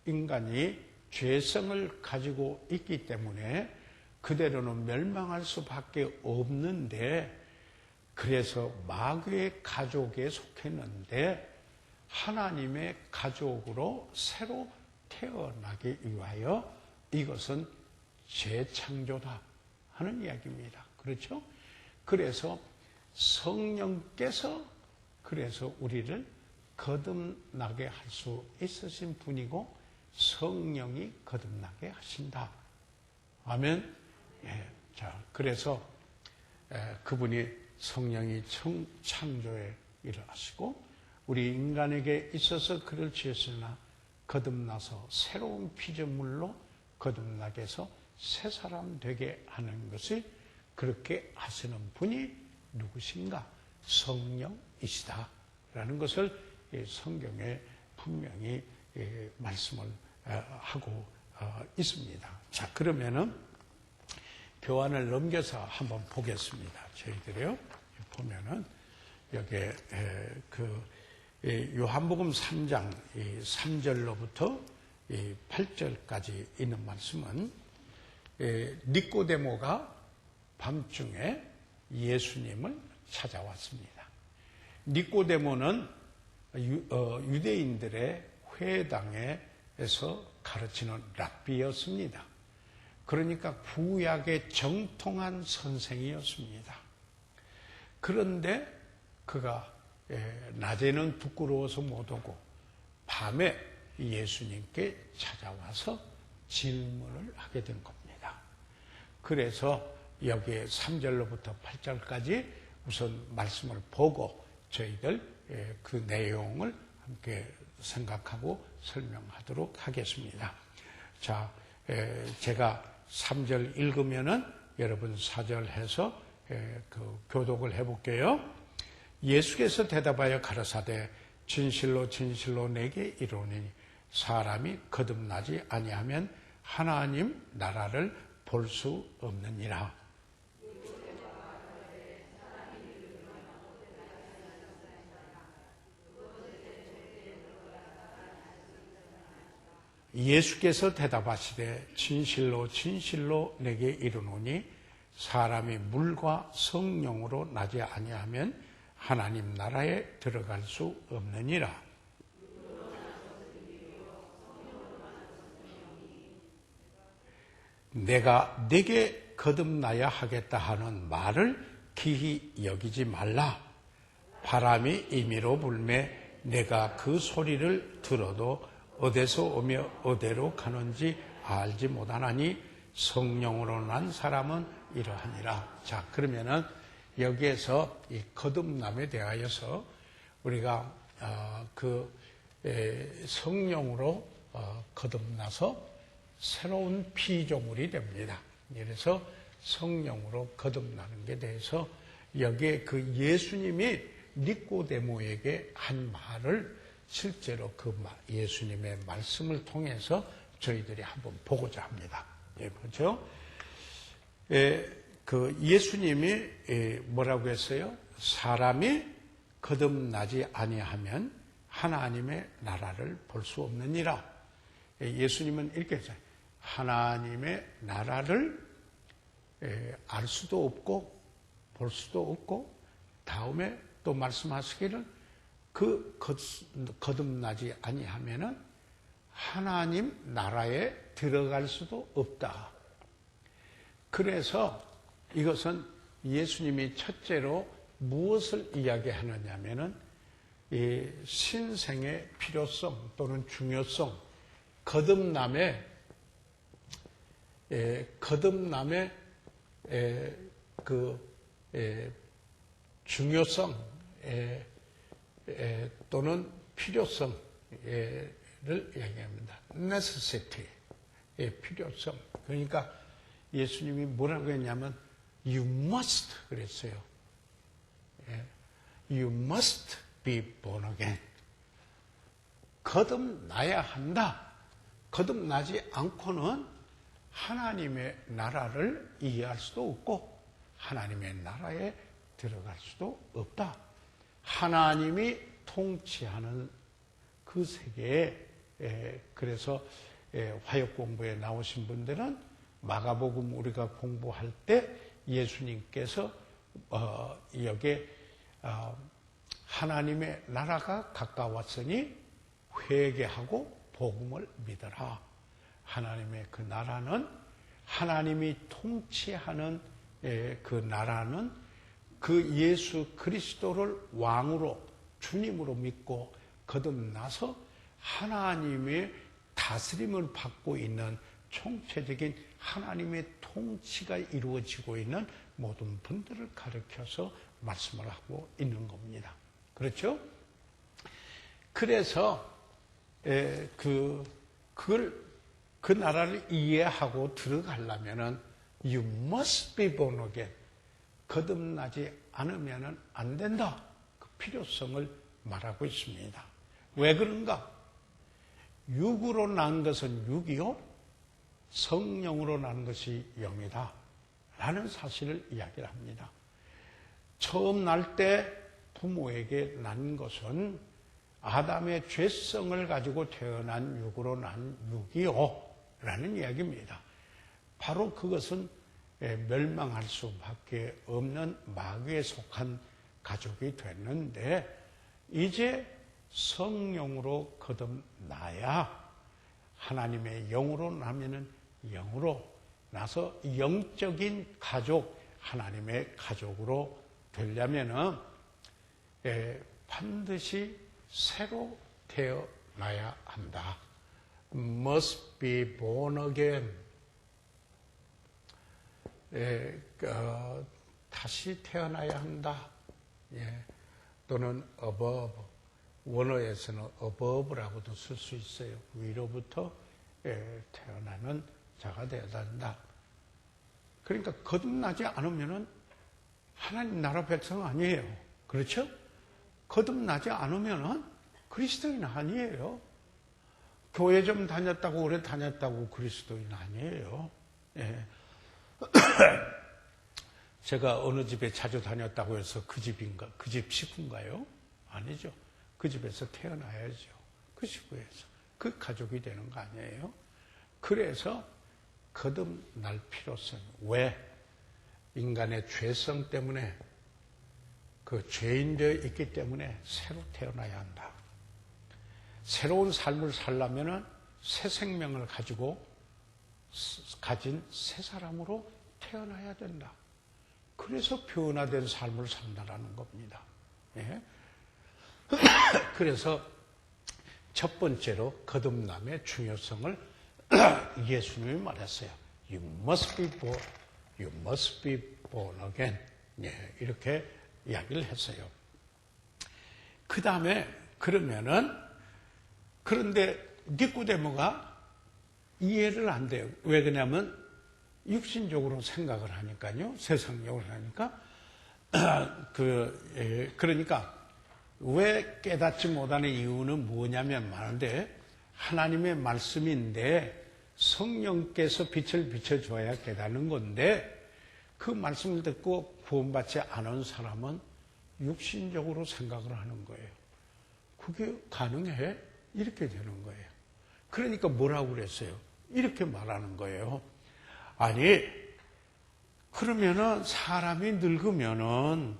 인간이 죄성을 가지고 있기 때문에 그대로는 멸망할 수밖에 없는데, 그래서 마귀의 가족에 속했는데 하나님의 가족으로 새로 태어나기 위하여 이것은 재창조다 하는 이야기입니다. 그렇죠? 그래서 성령께서 그래서 우리를 거듭나게 할 수 있으신 분이고 성령이 거듭나게 하신다. 아멘. 예, 자, 그래서 그분이 성령이 창조에 일을 하시고 우리 인간에게 있어서 그를 지었으나 거듭나서 새로운 피조물로 거듭나게 해서 새 사람 되게 하는 것을 그렇게 하시는 분이 누구신가? 성령이시다 라는 것을 성경에 분명히 말씀을 하고 있습니다. 자, 그러면은 교환을 넘겨서 한번 보겠습니다. 저희들이요. 보면은 여기에 요한복음 3장 3절로부터 8절까지 있는 말씀은 니꼬데모가 밤중에 예수님을 찾아왔습니다. 니꼬데모는 유대인들의 회당에서 가르치는 랍비였습니다. 그러니까 구약의 정통한 선생이었습니다. 그런데 그가 낮에는 부끄러워서 못 오고 밤에 예수님께 찾아와서 질문을 하게 된 겁니다. 그래서 여기에 3절로부터 8절까지 우선 말씀을 보고 저희들 그 내용을 함께 생각하고 설명하도록 하겠습니다. 자, 제가 3절 읽으면은 여러분 4절 해서 그 교독을 해볼게요. 예수께서 대답하여 가라사대 진실로 진실로 내게 이르노니 사람이 거듭나지 아니하면 하나님 나라를 볼 수 없느니라. 예수께서 대답하시되 진실로 진실로 내게 이르노니 사람이 물과 성령으로 나지 아니하면 하나님 나라에 들어갈 수 없느니라. 내가 네게 거듭나야 하겠다 하는 말을 기히 여기지 말라. 바람이 임의로 불매 내가 그 소리를 들어도 어디서 오며 어디로 가는지 알지 못하나니 성령으로 난 사람은 이러하니라. 자, 그러면은 여기에서 이 거듭남에 대하여서 우리가 성령으로 거듭나서 새로운 피조물이 됩니다. 그래서 성령으로 거듭나는 게 대해서 여기에 그 예수님이 니꼬데모에게 한 말을 실제로 그 예수님의 말씀을 통해서 저희들이 한번 보고자 합니다. 예, 그렇죠? 그 예수님이 뭐라고 했어요? 사람이 거듭나지 아니하면 하나님의 나라를 볼 수 없느니라. 예수님은 이렇게 했어요. 하나님의 나라를 알 수도 없고 볼 수도 없고 다음에 또 말씀하시기를 그 거듭나지 아니하면은 하나님 나라에 들어갈 수도 없다. 그래서 이것은 예수님이 첫째로 무엇을 이야기하느냐면은 이 신생의 필요성 또는 중요성, 거듭남의 중요성 또는 필요성을 얘기합니다. necessity의 필요성. 그러니까 예수님이 뭐라고 했냐면 you must 그랬어요. You must be born again. 거듭나야 한다. 거듭나지 않고는 하나님의 나라를 이해할 수도 없고 하나님의 나라에 들어갈 수도 없다. 하나님이 통치하는 그 세계에 그래서 화역 공부에 나오신 분들은 마가복음 우리가 공부할 때 예수님께서 여기에 하나님의 나라가 가까웠으니 회개하고 복음을 믿어라. 하나님의 그 나라는 하나님이 통치하는 그 나라는 그 예수 그리스도를 왕으로 주님으로 믿고 거듭나서 하나님의 다스림을 받고 있는 총체적인 하나님의 통치가 이루어지고 있는 모든 분들을 가리켜서 말씀을 하고 있는 겁니다. 그렇죠? 그래서 그 나라를 이해하고 들어가려면은 you must be born again. 거듭나지 않으면 안 된다. 그 필요성을 말하고 있습니다. 왜 그런가? 육으로 난 것은 육이요, 성령으로 난 것이 영이다. 라는 사실을 이야기를 합니다. 처음 날 때 부모에게 난 것은 아담의 죄성을 가지고 태어난 육으로 난 육이요. 라는 이야기입니다. 바로 그것은 멸망할 수밖에 없는 마귀에 속한 가족이 됐는데 이제 성령으로 거듭나야 하나님의 영으로 나면은 영으로 나서 영적인 가족, 하나님의 가족으로 되려면은 반드시 새로 태어나야 한다. Must be born again. 다시 태어나야 한다. 또는 above. 원어에서는 above라고도 쓸 수 있어요. 위로부터 태어나는 자가 되어야 한다. 그러니까 거듭나지 않으면은 하나님 나라 백성 아니에요. 그렇죠? 거듭나지 않으면은 그리스도인 아니에요. 교회 좀 다녔다고 오래 다녔다고 그리스도인 아니에요. 제가 어느 집에 자주 다녔다고 해서 그 집인가, 그 집 식구인가요? 아니죠. 그 집에서 태어나야죠. 그 식구에서. 그 가족이 되는 거 아니에요? 그래서 거듭날 필요성. 왜? 인간의 죄성 때문에 그 죄인되어 있기 때문에 새로 태어나야 한다. 새로운 삶을 살려면 새 생명을 가진 새 사람으로 태어나야 된다. 그래서 변화된 삶을 산다라는 겁니다. 그래서 첫 번째로 거듭남의 중요성을 예수님이 말했어요. You must be born again. 이렇게 이야기를 했어요. 그 다음에 그런데 니고데모가 이해를 안 돼요. 왜 그러냐면 육신적으로 생각을 하니까요. 세상적으로 하니까. 그러니까 왜 깨닫지 못하는 이유는 뭐냐면 말인데 하나님의 말씀인데 성령께서 빛을 비춰줘야 깨닫는 건데 그 말씀을 듣고 구원받지 않은 사람은 육신적으로 생각을 하는 거예요. 그게 가능해? 이렇게 되는 거예요. 그러니까 뭐라고 그랬어요? 이렇게 말하는 거예요. 아니, 그러면은 사람이 늙으면은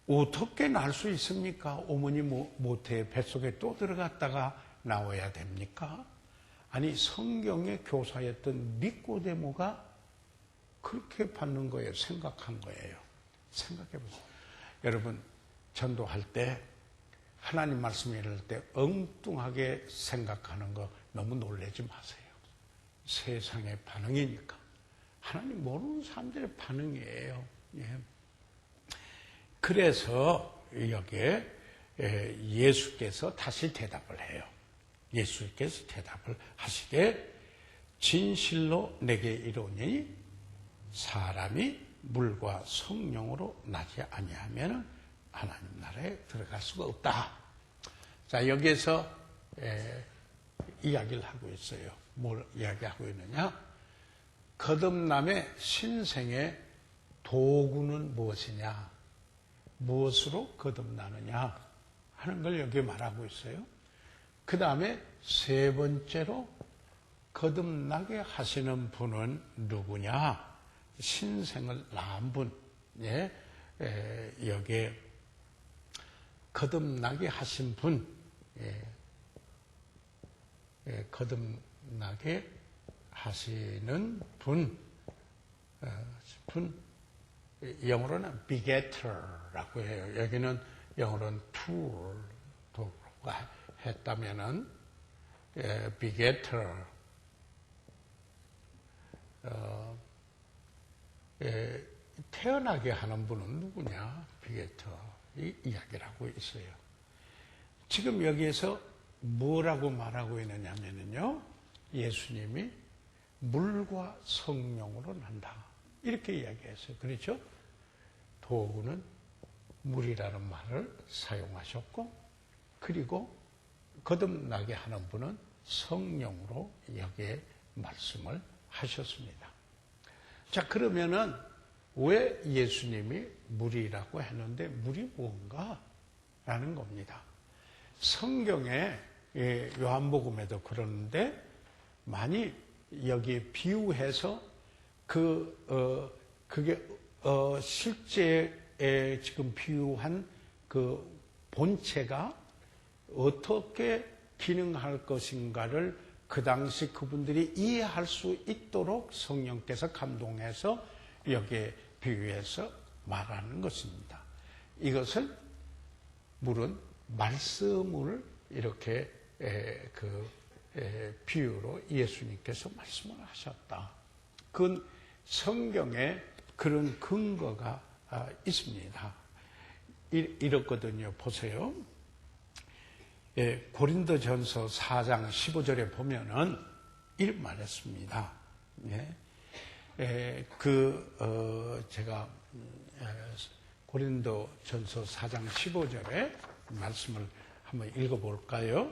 어떻게 날 수 있습니까? 어머니 모태 뱃속에 또 들어갔다가 나와야 됩니까? 아니, 성경의 교사였던 니고데모가 그렇게 받는 거예요. 생각한 거예요. 생각해 보세요. 여러분, 전도할 때 하나님 말씀 이럴 때 엉뚱하게 생각하는 거 너무 놀라지 마세요. 세상의 반응이니까. 하나님 모르는 사람들의 반응이에요. 그래서 여기에 예수께서 다시 대답을 해요. 예수께서 대답을 하시되 진실로 내게 이르노니 사람이 물과 성령으로 나지 아니하면 하나님 나라에 들어갈 수가 없다. 자, 여기에서 이야기를 하고 있어요. 뭘 이야기하고 있느냐? 거듭남의 신생의 도구는 무엇이냐? 무엇으로 거듭나느냐? 하는 걸 여기 말하고 있어요. 그 다음에 세 번째로 거듭나게 하시는 분은 누구냐? 신생을 낳은 분. 여기에 거듭나게 하신 분. 거듭나게 하시는 분, 영어로는 begetter라고 해요. 여기는 영어로는 tool가 했다면은 begetter, 태어나게 하는 분은 누구냐? begetter 이 이야기를 하고 있어요. 지금 여기에서 뭐라고 말하고 있느냐면요, 예수님이 물과 성령으로 난다 이렇게 이야기했어요. 그렇죠? 도구는 물이라는 말을 사용하셨고, 그리고 거듭나게 하는 분은 성령으로 여기에 말씀을 하셨습니다. 자, 그러면은 왜 예수님이 물이라고 했는데 물이 뭔가? 라는 겁니다. 성경에 요한복음에도 그러는데 많이 여기에 비유해서 그게 실제에 지금 비유한 그 본체가 어떻게 기능할 것인가를 그 당시 그분들이 이해할 수 있도록 성령께서 감동해서 여기에 비유해서 말하는 것입니다. 이것을 물은 말씀을 이렇게 비유로 예수님께서 말씀을 하셨다. 그건 성경에 그런 근거가 있습니다. 이렇거든요. 보세요. 고린도전서 4장 15절에 보면은 이런 말했습니다. 제가 고린도전서 4장 15절에 말씀을 한번 읽어볼까요?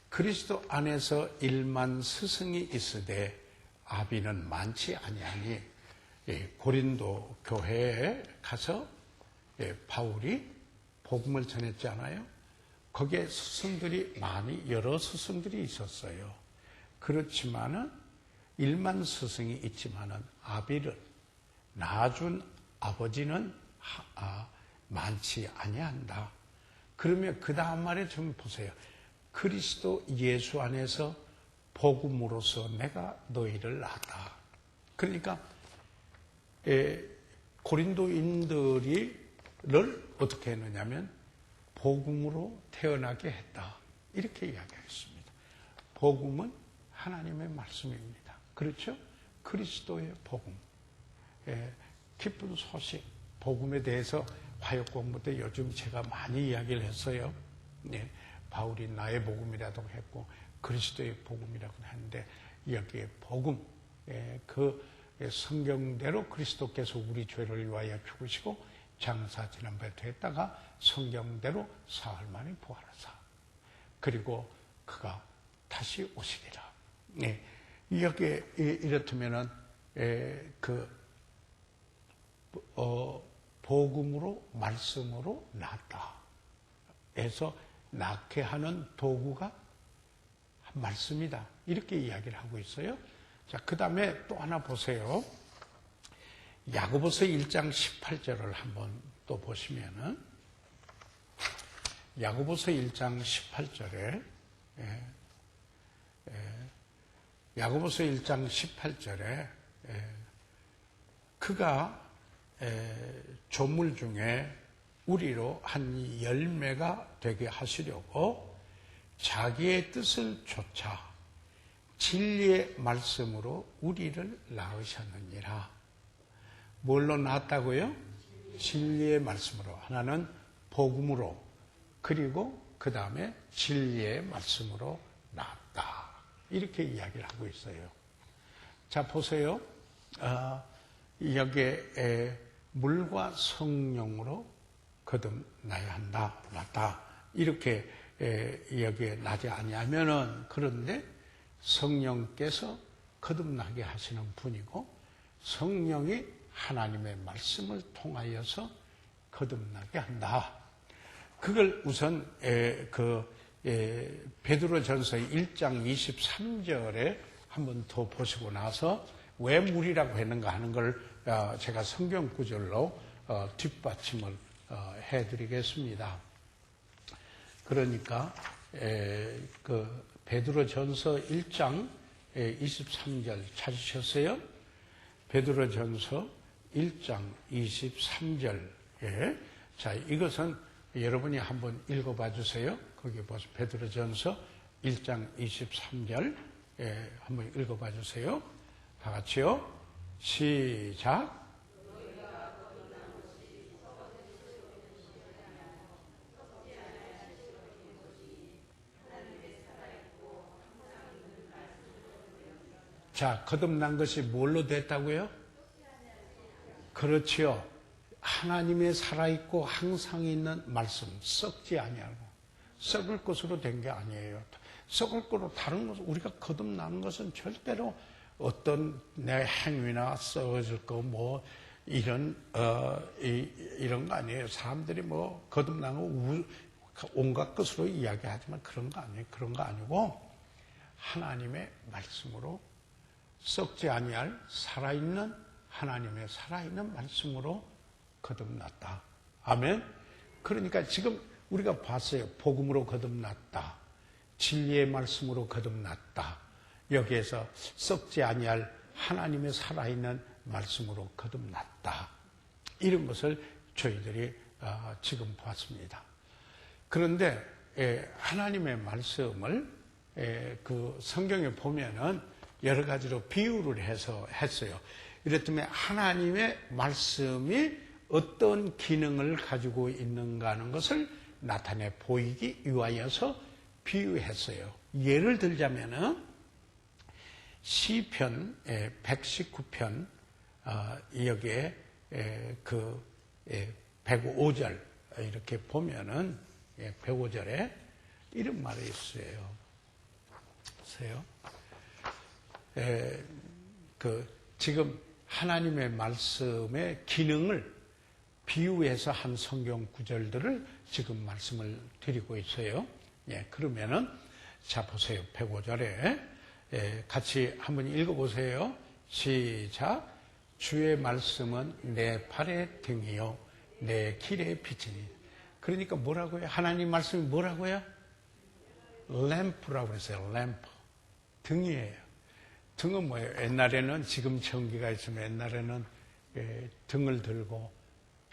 그리스도 안에서 1만 스승이 있으되 아비는 많지 아니하니. 고린도 교회에 가서 바울이 복음을 전했잖아요. 거기에 스승들이 여러 스승들이 있었어요. 그렇지만은 1만 스승이 있지만은 아비를 낳아준 아버지는 많지 아니한다. 그러면 그 다음 말에 좀 보세요. 그리스도 예수 안에서 복음으로서 내가 너희를 낳았다. 그러니까 고린도인들을 어떻게 했느냐면 복음으로 태어나게 했다. 이렇게 이야기하겠습니다. 복음은 하나님의 말씀입니다. 그렇죠? 그리스도의 복음. 기쁜 소식. 복음에 대해서 화역 공부 때 요즘 제가 많이 이야기를 했어요. 바울이 나의 복음이라고 했고 그리스도의 복음이라고 했는데 여기에 복음, 그 성경대로 그리스도께서 우리 죄를 위하여 죽으시고 장사 지난번에도 했다가 성경대로 사흘 만에 부활하사 그리고 그가 다시 오시리라. 여기에 이렇다면은 복음으로 말씀으로 낳았다. 해서 낳게 하는 도구가 말씀이다. 이렇게 이야기를 하고 있어요. 자, 그 다음에 또 하나 보세요. 야고보서 1장 18절을 한번 또 보시면은 야고보서 1장 18절에 야고보서 1장 18절에 그가 조물 중에 우리로 한 열매가 되게 하시려고 자기의 뜻을 좇아 진리의 말씀으로 우리를 낳으셨느니라. 뭘로 낳았다고요? 진리의 말씀으로. 하나는 복음으로, 그리고 그 다음에 진리의 말씀으로 낳았다. 이렇게 이야기를 하고 있어요. 자, 보세요. 여기에 물과 성령으로 거듭나야 한다, 낳다. 이렇게 여기에 나지 아니하면은, 그런데 성령께서 거듭나게 하시는 분이고 성령이 하나님의 말씀을 통하여서 거듭나게 한다. 그걸 우선 베드로전서 1장 23절에 한번 더 보시고 나서 왜 물이라고 했는가 하는 걸 제가 성경 구절로 뒷받침을 해드리겠습니다. 그러니까 베드로전서 1장 23절 찾으셨어요? 베드로전서 1장 23절. 자, 이것은 여러분이 한번 읽어봐 주세요. 거기 보세요. 베드로전서 1장 23절. 한번 읽어봐 주세요. 다 같이요. 시작. 자, 거듭난 것이 뭘로 됐다고요? 그렇지요. 하나님의 살아있고 항상 있는 말씀, 썩지 아니하고 썩을 것으로 된 게 아니에요. 썩을 거로 다른 것은 우리가 거듭나는 것은 절대로 어떤 내 행위나 썩어질 거 뭐 이런 거 아니에요. 사람들이 뭐 거듭나는 거 온갖 것으로 이야기하지만 그런 거 아니에요. 그런 거 아니고 하나님의 말씀으로 썩지 아니할 살아있는 하나님의 살아있는 말씀으로 거듭났다. 아멘. 그러니까 지금 우리가 봤어요. 복음으로 거듭났다. 진리의 말씀으로 거듭났다. 여기에서 썩지 아니할 하나님의 살아있는 말씀으로 거듭났다. 이런 것을 저희들이 지금 봤습니다. 그런데 하나님의 말씀을 그 성경에 보면은 여러 가지로 비유를 해서 했어요. 이랬더니 하나님의 말씀이 어떤 기능을 가지고 있는가 하는 것을 나타내 보이기 위하여서 비유했어요. 예를 들자면은 시편 119편 여기에 그 105절 이렇게 보면은 105절에 이런 말이 있어요. 보세요. 지금 하나님의 말씀의 기능을 비유해서 한 성경 구절들을 지금 말씀을 드리고 있어요. 그러면은 자 보세요. 105절에 같이 한번 읽어보세요. 시작. 주의 말씀은 내 발의 등이요 내 길의 빛이니. 그러니까 뭐라고요? 하나님 말씀이 뭐라고요? 램프라고 했어요. 램프. 등이에요. 등은 뭐예요? 옛날에는 지금 전기가 있으면 옛날에는 등을 들고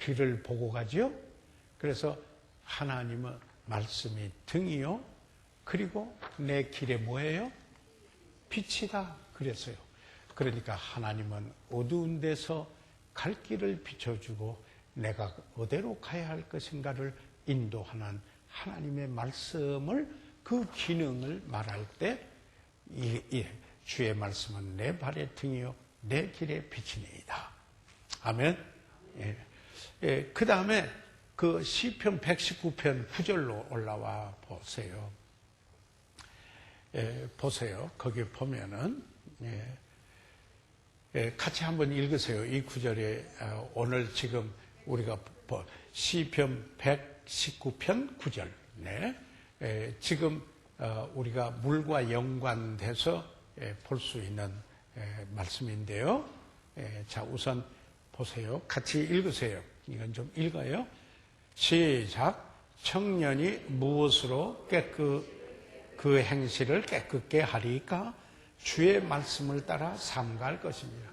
길을 보고 가지요. 그래서 하나님은 말씀이 등이요. 그리고 내 길에 뭐예요? 빛이다. 그랬어요. 그러니까 하나님은 어두운 데서 갈 길을 비춰주고 내가 어디로 가야 할 것인가를 인도하는 하나님의 말씀을 그 기능을 말할 때 주의 말씀은 내 발의 등이요 내 길의 빛이니이다. 아멘. 그 다음에 그 시편 119편 9절로 올라와 보세요. 보세요. 거기 보면은 같이 한번 읽으세요. 이 구절에 오늘 지금 우리가 시편 119편 9절. 지금 우리가 물과 연관돼서 볼 수 있는 말씀인데요. 자, 우선 보세요. 같이 읽으세요. 이건 좀 읽어요. 시작. 청년이 무엇으로 그 행실을 깨끗게 하리까? 주의 말씀을 따라 삼가할 것입니다.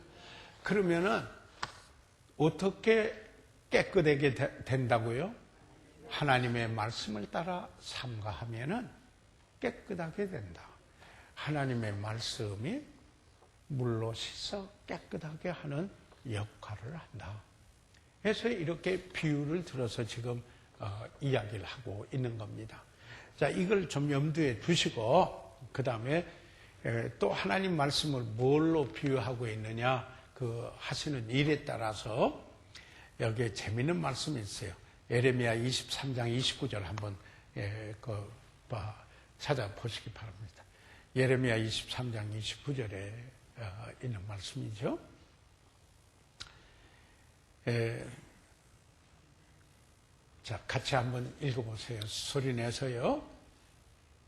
그러면은 어떻게 깨끗하게 된다고요? 하나님의 말씀을 따라 삼가하면은 깨끗하게 된다. 하나님의 말씀이 물로 씻어 깨끗하게 하는 역할을 한다. 그래서 이렇게 비유를 들어서 지금 이야기를 하고 있는 겁니다. 자, 이걸 좀 염두에 두시고 그 다음에 또 하나님 말씀을 뭘로 비유하고 있느냐 그 하시는 일에 따라서 여기에 재미있는 말씀이 있어요. 예레미야 23장 29절 한번 찾아보시기 바랍니다. 예레미야 23장 29절에 있는 말씀이죠. 자, 같이 한번 읽어보세요. 소리 내서요.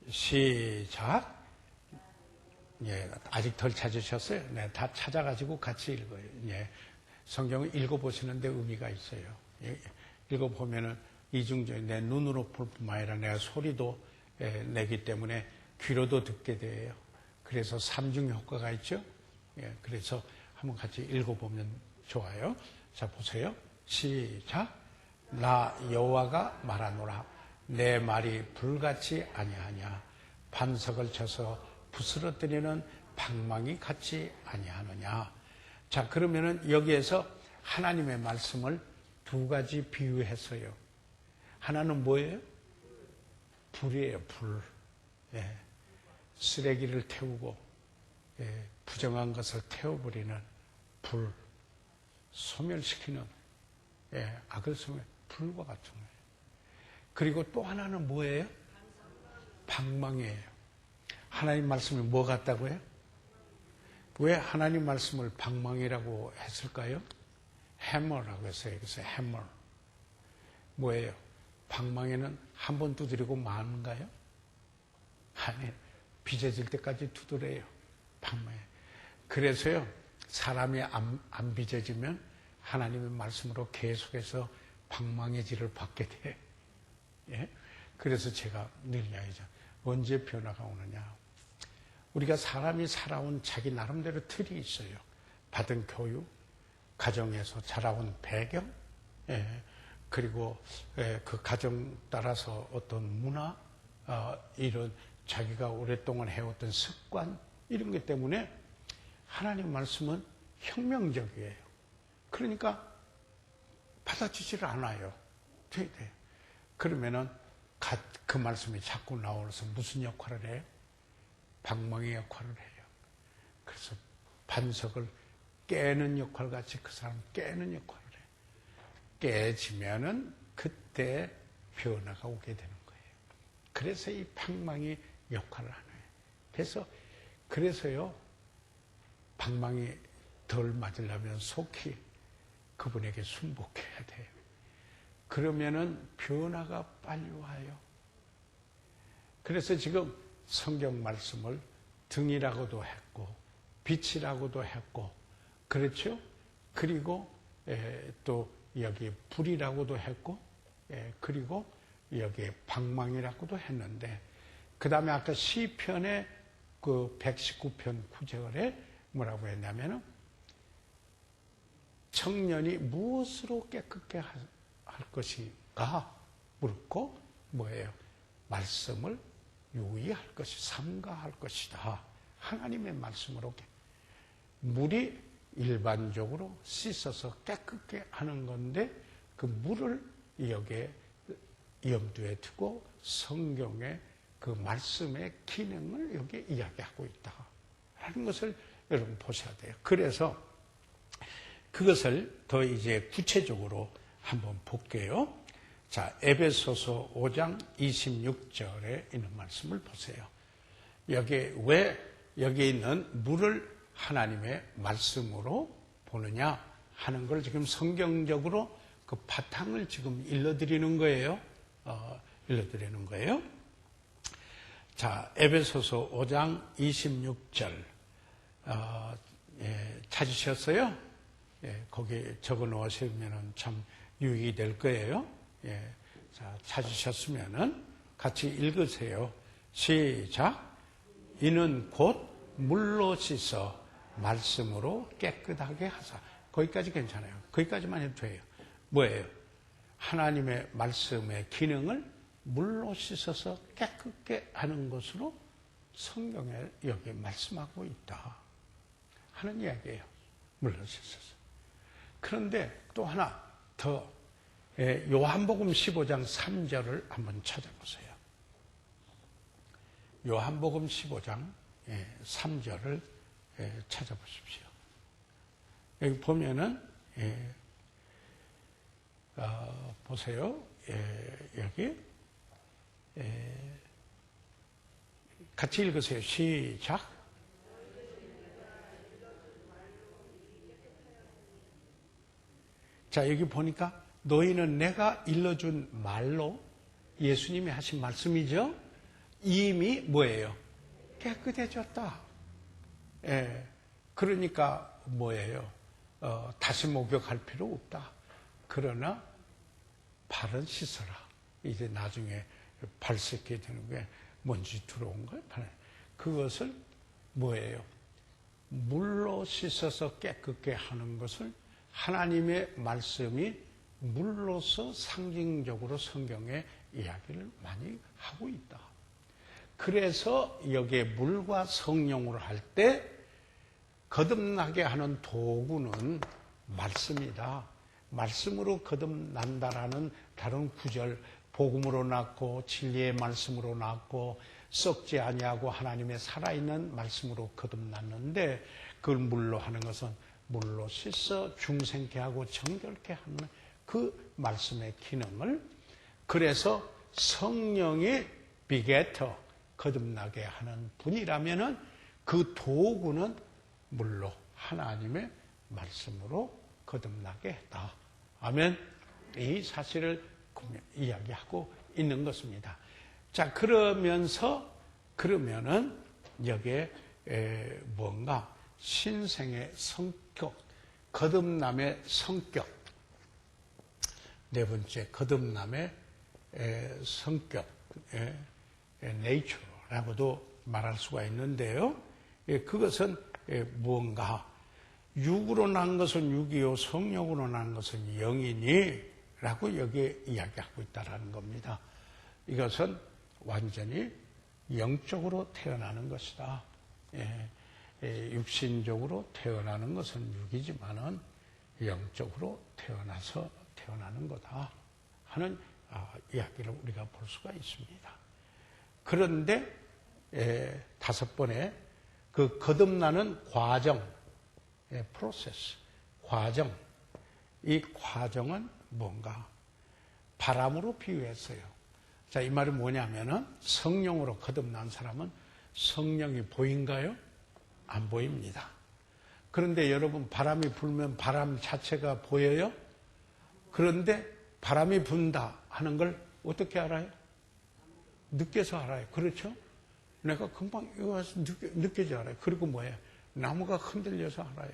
시작. 아직 덜 찾으셨어요? 네, 다 찾아가지고 같이 읽어요. 성경을 읽어보시는데 의미가 있어요. 읽어보면은 이중적으로 내 눈으로 볼 뿐만 아니라 내가 소리도 내기 때문에 귀로도 듣게 돼요. 그래서 삼중 효과가 있죠. 예, 그래서 한번 같이 읽어보면 좋아요. 자, 보세요. 시작. 나 여호와가 말하노라. 내 말이 불같이 아니하냐. 반석을 쳐서 부스러뜨리는 방망이 같이 아니하느냐. 자, 그러면은 여기에서 하나님의 말씀을 두 가지 비유했어요. 하나는 뭐예요? 불이에요, 불. 예. 쓰레기를 태우고, 예. 부정한 것을 태워버리는 불. 소멸시키는, 예. 악을 소멸, 불과 같은 거예요. 그리고 또 하나는 뭐예요? 방망이에요. 하나님 말씀이 뭐 같다고요? 왜 하나님 말씀을 방망이라고 했을까요? 해머라고 했어요. 그래서 해머. 뭐예요? 방망이는 한 번 두드리고 마는가요? 아니, 빚어질 때까지 두드려요. 방망이. 그래서요, 사람이 안 빚어지면 하나님의 말씀으로 계속해서 방망이질을 받게 돼. 예? 그래서 제가 늘 이야기하죠. 언제 변화가 오느냐. 우리가 사람이 살아온 자기 나름대로 틀이 있어요. 받은 교육, 가정에서 자라온 배경, 예, 그리고 그 가정 따라서 어떤 문화, 이런 자기가 오랫동안 해왔던 습관, 이런 것 때문에 하나님 말씀은 혁명적이에요. 그러니까 받아주지를 않아요. 돼야 돼요. 그러면은 그 말씀이 자꾸 나오면서 무슨 역할을 해요? 방망이 역할을 해요. 그래서 반석을 깨는 역할 같이 그 사람 깨는 역할을 해요. 깨지면은 그때 변화가 오게 되는 거예요. 그래서 이 방망이 역할을 하는 거예요. 그래서요, 방망이 덜 맞으려면 속히 그분에게 순복해야 돼요. 그러면은 변화가 빨리 와요. 그래서 지금 성경 말씀을 등이라고도 했고, 빛이라고도 했고, 그렇죠? 그리고 또 여기 불이라고도 했고, 그리고 여기 방망이라고도 했는데, 그 다음에 아까 시편의 그 119편 9절에 뭐라고 했냐면은, 청년이 무엇으로 깨끗게 할 것인가 물고, 뭐예요? 말씀을 유의할 것이 삼가할 것이다. 하나님의 말씀으로 물이 일반적으로 씻어서 깨끗게 하는 건데 그 물을 여기에 염두에 두고 성경의 그 말씀의 기능을 여기에 이야기하고 있다 하는 것을 여러분 보셔야 돼요. 그래서 그것을 더 이제 구체적으로 한번 볼게요. 자, 에베소서 5장 26절에 있는 말씀을 보세요. 왜 여기 있는 물을 하나님의 말씀으로 보느냐 하는 걸 지금 성경적으로 그 바탕을 지금 일러드리는 거예요. 일러드리는 거예요. 자, 에베소서 5장 26절 찾으셨어요? 예, 거기 적어 놓으시면 참 유익이 될 거예요. 예, 자, 찾으셨으면은 같이 읽으세요. 시작. 이는 곧 물로 씻어 말씀으로 깨끗하게 하사. 거기까지 괜찮아요. 거기까지만 해도 돼요. 뭐예요? 하나님의 말씀의 기능을 물로 씻어서 깨끗게 하는 것으로 성경에 여기 말씀하고 있다 하는 이야기예요. 물로 씻어서. 그런데 또 하나 더 요한복음 15장 3절을 한번 찾아보세요. 요한복음 15장 3절을 찾아보십시오. 여기 보면은 보세요. 여기 같이 읽으세요. 시작. 자, 여기 보니까 너희는 내가 일러준 말로 예수님이 하신 말씀이죠. 이미 뭐예요? 깨끗해졌다. 예. 그러니까 뭐예요? 다시 목욕할 필요 없다. 그러나 발은 씻어라. 이제 나중에 발 씻게 되는 게 먼지 들어온 거예요. 그것을 뭐예요? 물로 씻어서 깨끗게 하는 것을 하나님의 말씀이 물로서 상징적으로 성경에 이야기를 많이 하고 있다. 그래서 여기에 물과 성령으로 할 때 거듭나게 하는 도구는 말씀이다. 말씀으로 거듭난다라는 다른 구절, 복음으로 낳고 진리의 말씀으로 낳고 썩지 아니하고 하나님의 살아있는 말씀으로 거듭났는데, 그걸 물로 하는 것은 물로 씻어 중생케 하고 정결케 하는 그 말씀의 기능을, 그래서 성령이 비게터, 거듭나게 하는 분이라면은 그 도구는 물로 하나님의 말씀으로 거듭나게 했다. 아멘. 이 사실을 이야기하고 있는 것입니다. 자, 그러면은 여기에 뭔가 신생의 성격, 거듭남의 성격, 네 번째 거듭남의 성격, 네이처라고도 말할 수가 있는데요. 그것은 무언가 육으로 난 것은 육이요 성령으로 난 것은 영이니 라고 여기에 이야기하고 있다는 겁니다. 이것은 완전히 영적으로 태어나는 것이다. 육신적으로 태어나는 것은 육이지만은 영적으로 태어나는 거다 하는 이야기를 우리가 볼 수가 있습니다. 그런데 다섯 번에 그 거듭나는 과정, 프로세스, 과정, 이 과정은 뭔가 바람으로 비유했어요. 자, 이 말이 뭐냐면은 성령으로 거듭난 사람은 성령이 보인가요? 안 보입니다. 그런데 여러분, 바람이 불면 바람 자체가 보여요? 그런데 바람이 분다 하는 걸 어떻게 알아요? 느껴서 알아요. 그렇죠? 내가 금방 이거 와서 느껴져 알아요. 그리고 뭐예요? 나무가 흔들려서 알아요.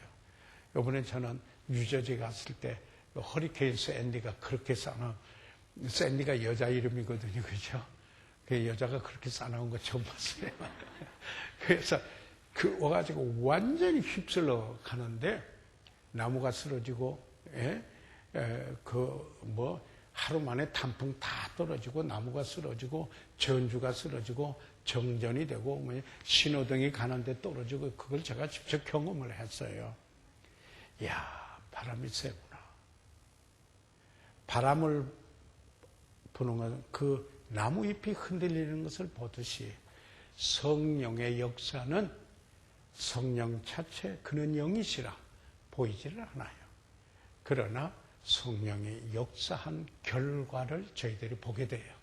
이번에 저는 뉴저지 갔을 때 허리케인 샌디가 그렇게 샌디가 여자 이름이거든요. 그죠? 그 여자가 그렇게 싸나운 거 처음 봤어요. 그래서 와가지고 완전히 휩쓸러 가는데 나무가 쓰러지고, 하루 만에 단풍 다 떨어지고 나무가 쓰러지고 전주가 쓰러지고 정전이 되고 신호등이 가는데 떨어지고, 그걸 제가 직접 경험을 했어요. 이야, 바람이 세구나. 바람을 부는 것은 그 나무잎이 흔들리는 것을 보듯이 성령의 역사는 성령 자체, 그는 영이시라 보이지를 않아요. 그러나 성령이 역사한 결과를 저희들이 보게 돼요.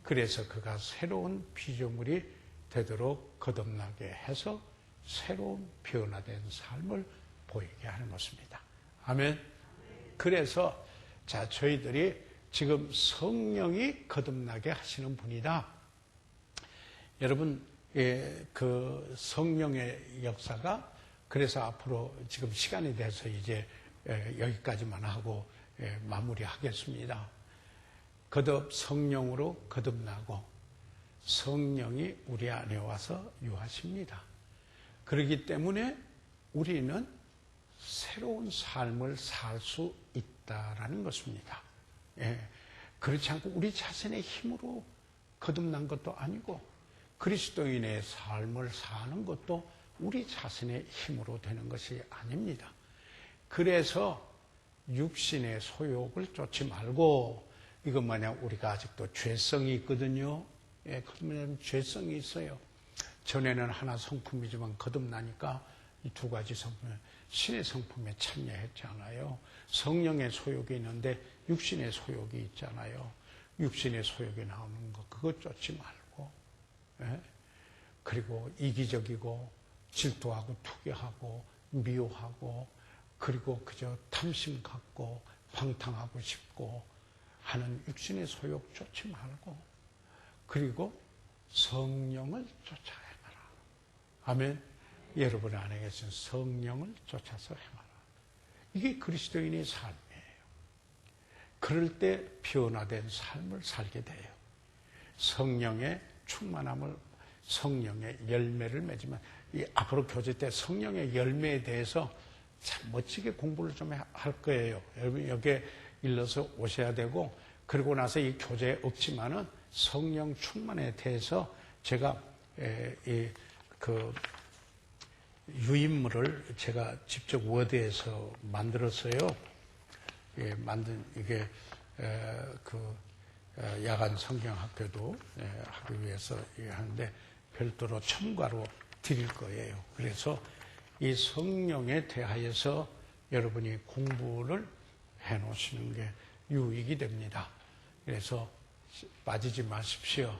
그래서 그가 새로운 피조물이 되도록 거듭나게 해서 새로운 변화된 삶을 보이게 하는 것입니다. 아멘. 그래서 자, 저희들이 지금 성령이 거듭나게 하시는 분이다. 여러분, 그 성령의 역사가, 그래서 앞으로 지금 시간이 돼서 이제 여기까지만 하고 마무리하겠습니다. 성령으로 거듭나고 성령이 우리 안에 와서 유하십니다. 그렇기 때문에 우리는 새로운 삶을 살 수 있다라는 것입니다. 그렇지 않고 우리 자신의 힘으로 거듭난 것도 아니고 그리스도인의 삶을 사는 것도 우리 자신의 힘으로 되는 것이 아닙니다. 그래서 육신의 소욕을 쫓지 말고, 이건 만약 우리가 아직도 죄성이 있거든요. 거듭나면 죄성이 있어요. 전에는 하나 성품이지만 거듭나니까 이 두 가지 성품, 신의 성품에 참여했잖아요. 성령의 소욕이 있는데 육신의 소욕이 있잖아요. 육신의 소욕이 나오는 거, 그거 쫓지 말고, 그리고 이기적이고 질투하고 투기하고 미워하고, 그리고 그저 탐심 갖고 방탕하고 싶고 하는 육신의 소욕 쫓지 말고, 그리고 성령을 쫓아 행하라. 아멘. 여러분 안에 계신 성령을 쫓아서 행하라. 이게 그리스도인의 삶이에요. 그럴 때 변화된 삶을 살게 돼요. 성령의 충만함을, 성령의 열매를 맺으면 이 앞으로 교제 때 성령의 열매에 대해서 참 멋지게 공부를 좀 할 거예요. 여러분 여기에 일러서 오셔야 되고 그러고 나서 이 교제에 없지만은 성령 충만에 대해서 제가 그 유인물을 제가 직접 워드에서 만들었어요. 만든 이게 그 야간 성경학교도 하기 위해서 하는데 별도로 첨가로 드릴 거예요. 그래서 이 성령에 대하여서 여러분이 공부를 해 놓으시는 게 유익이 됩니다. 그래서 빠지지 마십시오.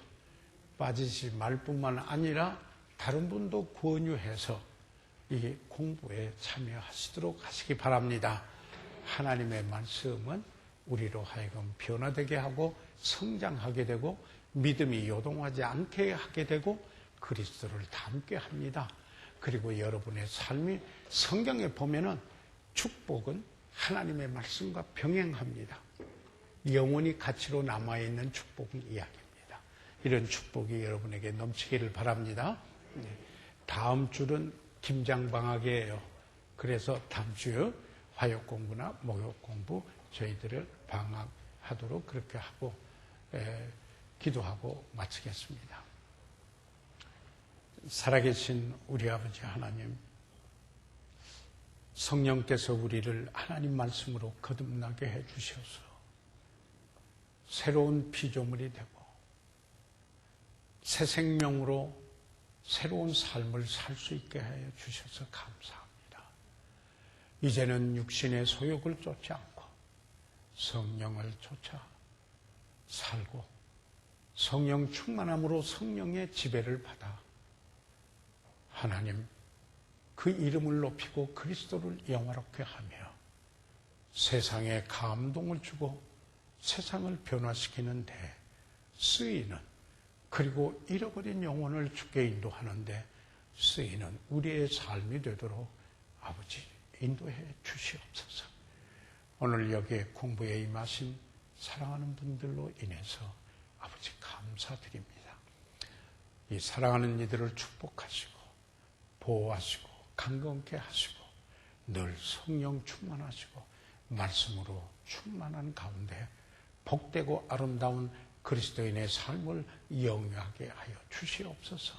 빠지지 말 뿐만 아니라 다른 분도 권유해서 이 공부에 참여하시도록 하시기 바랍니다. 하나님의 말씀은 우리로 하여금 변화되게 하고 성장하게 되고 믿음이 요동하지 않게 하게 되고 그리스도를 닮게 합니다. 그리고 여러분의 삶이 성경에 보면은 축복은 하나님의 말씀과 병행합니다. 영원히 가치로 남아있는 축복은 이야기입니다. 이런 축복이 여러분에게 넘치기를 바랍니다. 다음 주는 김장방학이에요. 그래서 다음 주 화요 공부나 목요 공부 저희들을 방학하도록 그렇게 하고 기도하고 마치겠습니다. 살아계신 우리 아버지 하나님, 성령께서 우리를 하나님 말씀으로 거듭나게 해주셔서 새로운 피조물이 되고 새 생명으로 새로운 삶을 살 수 있게 하여 주셔서 감사합니다. 이제는 육신의 소욕을 쫓지 않고 성령을 쫓아 살고 성령 충만함으로 성령의 지배를 받아 하나님 그 이름을 높이고 그리스도를 영화롭게 하며 세상에 감동을 주고 세상을 변화시키는 데 쓰이는, 그리고 잃어버린 영혼을 주께 인도하는 데 쓰이는 우리의 삶이 되도록 아버지 인도해 주시옵소서. 오늘 여기에 공부에 임하신 사랑하는 분들로 인해서 아버지 감사드립니다. 이 사랑하는 이들을 축복하시고 보호하시고 강건케 하시고 늘 성령 충만하시고 말씀으로 충만한 가운데 복되고 아름다운 그리스도인의 삶을 영위하게 하여 주시옵소서.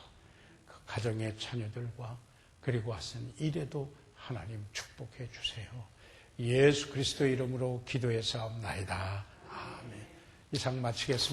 그 가정의 자녀들과 그리고 하신 일에도 하나님 축복해 주세요. 예수 그리스도 이름으로 기도해 사옵나이다. 아멘. 이상 마치겠습니다.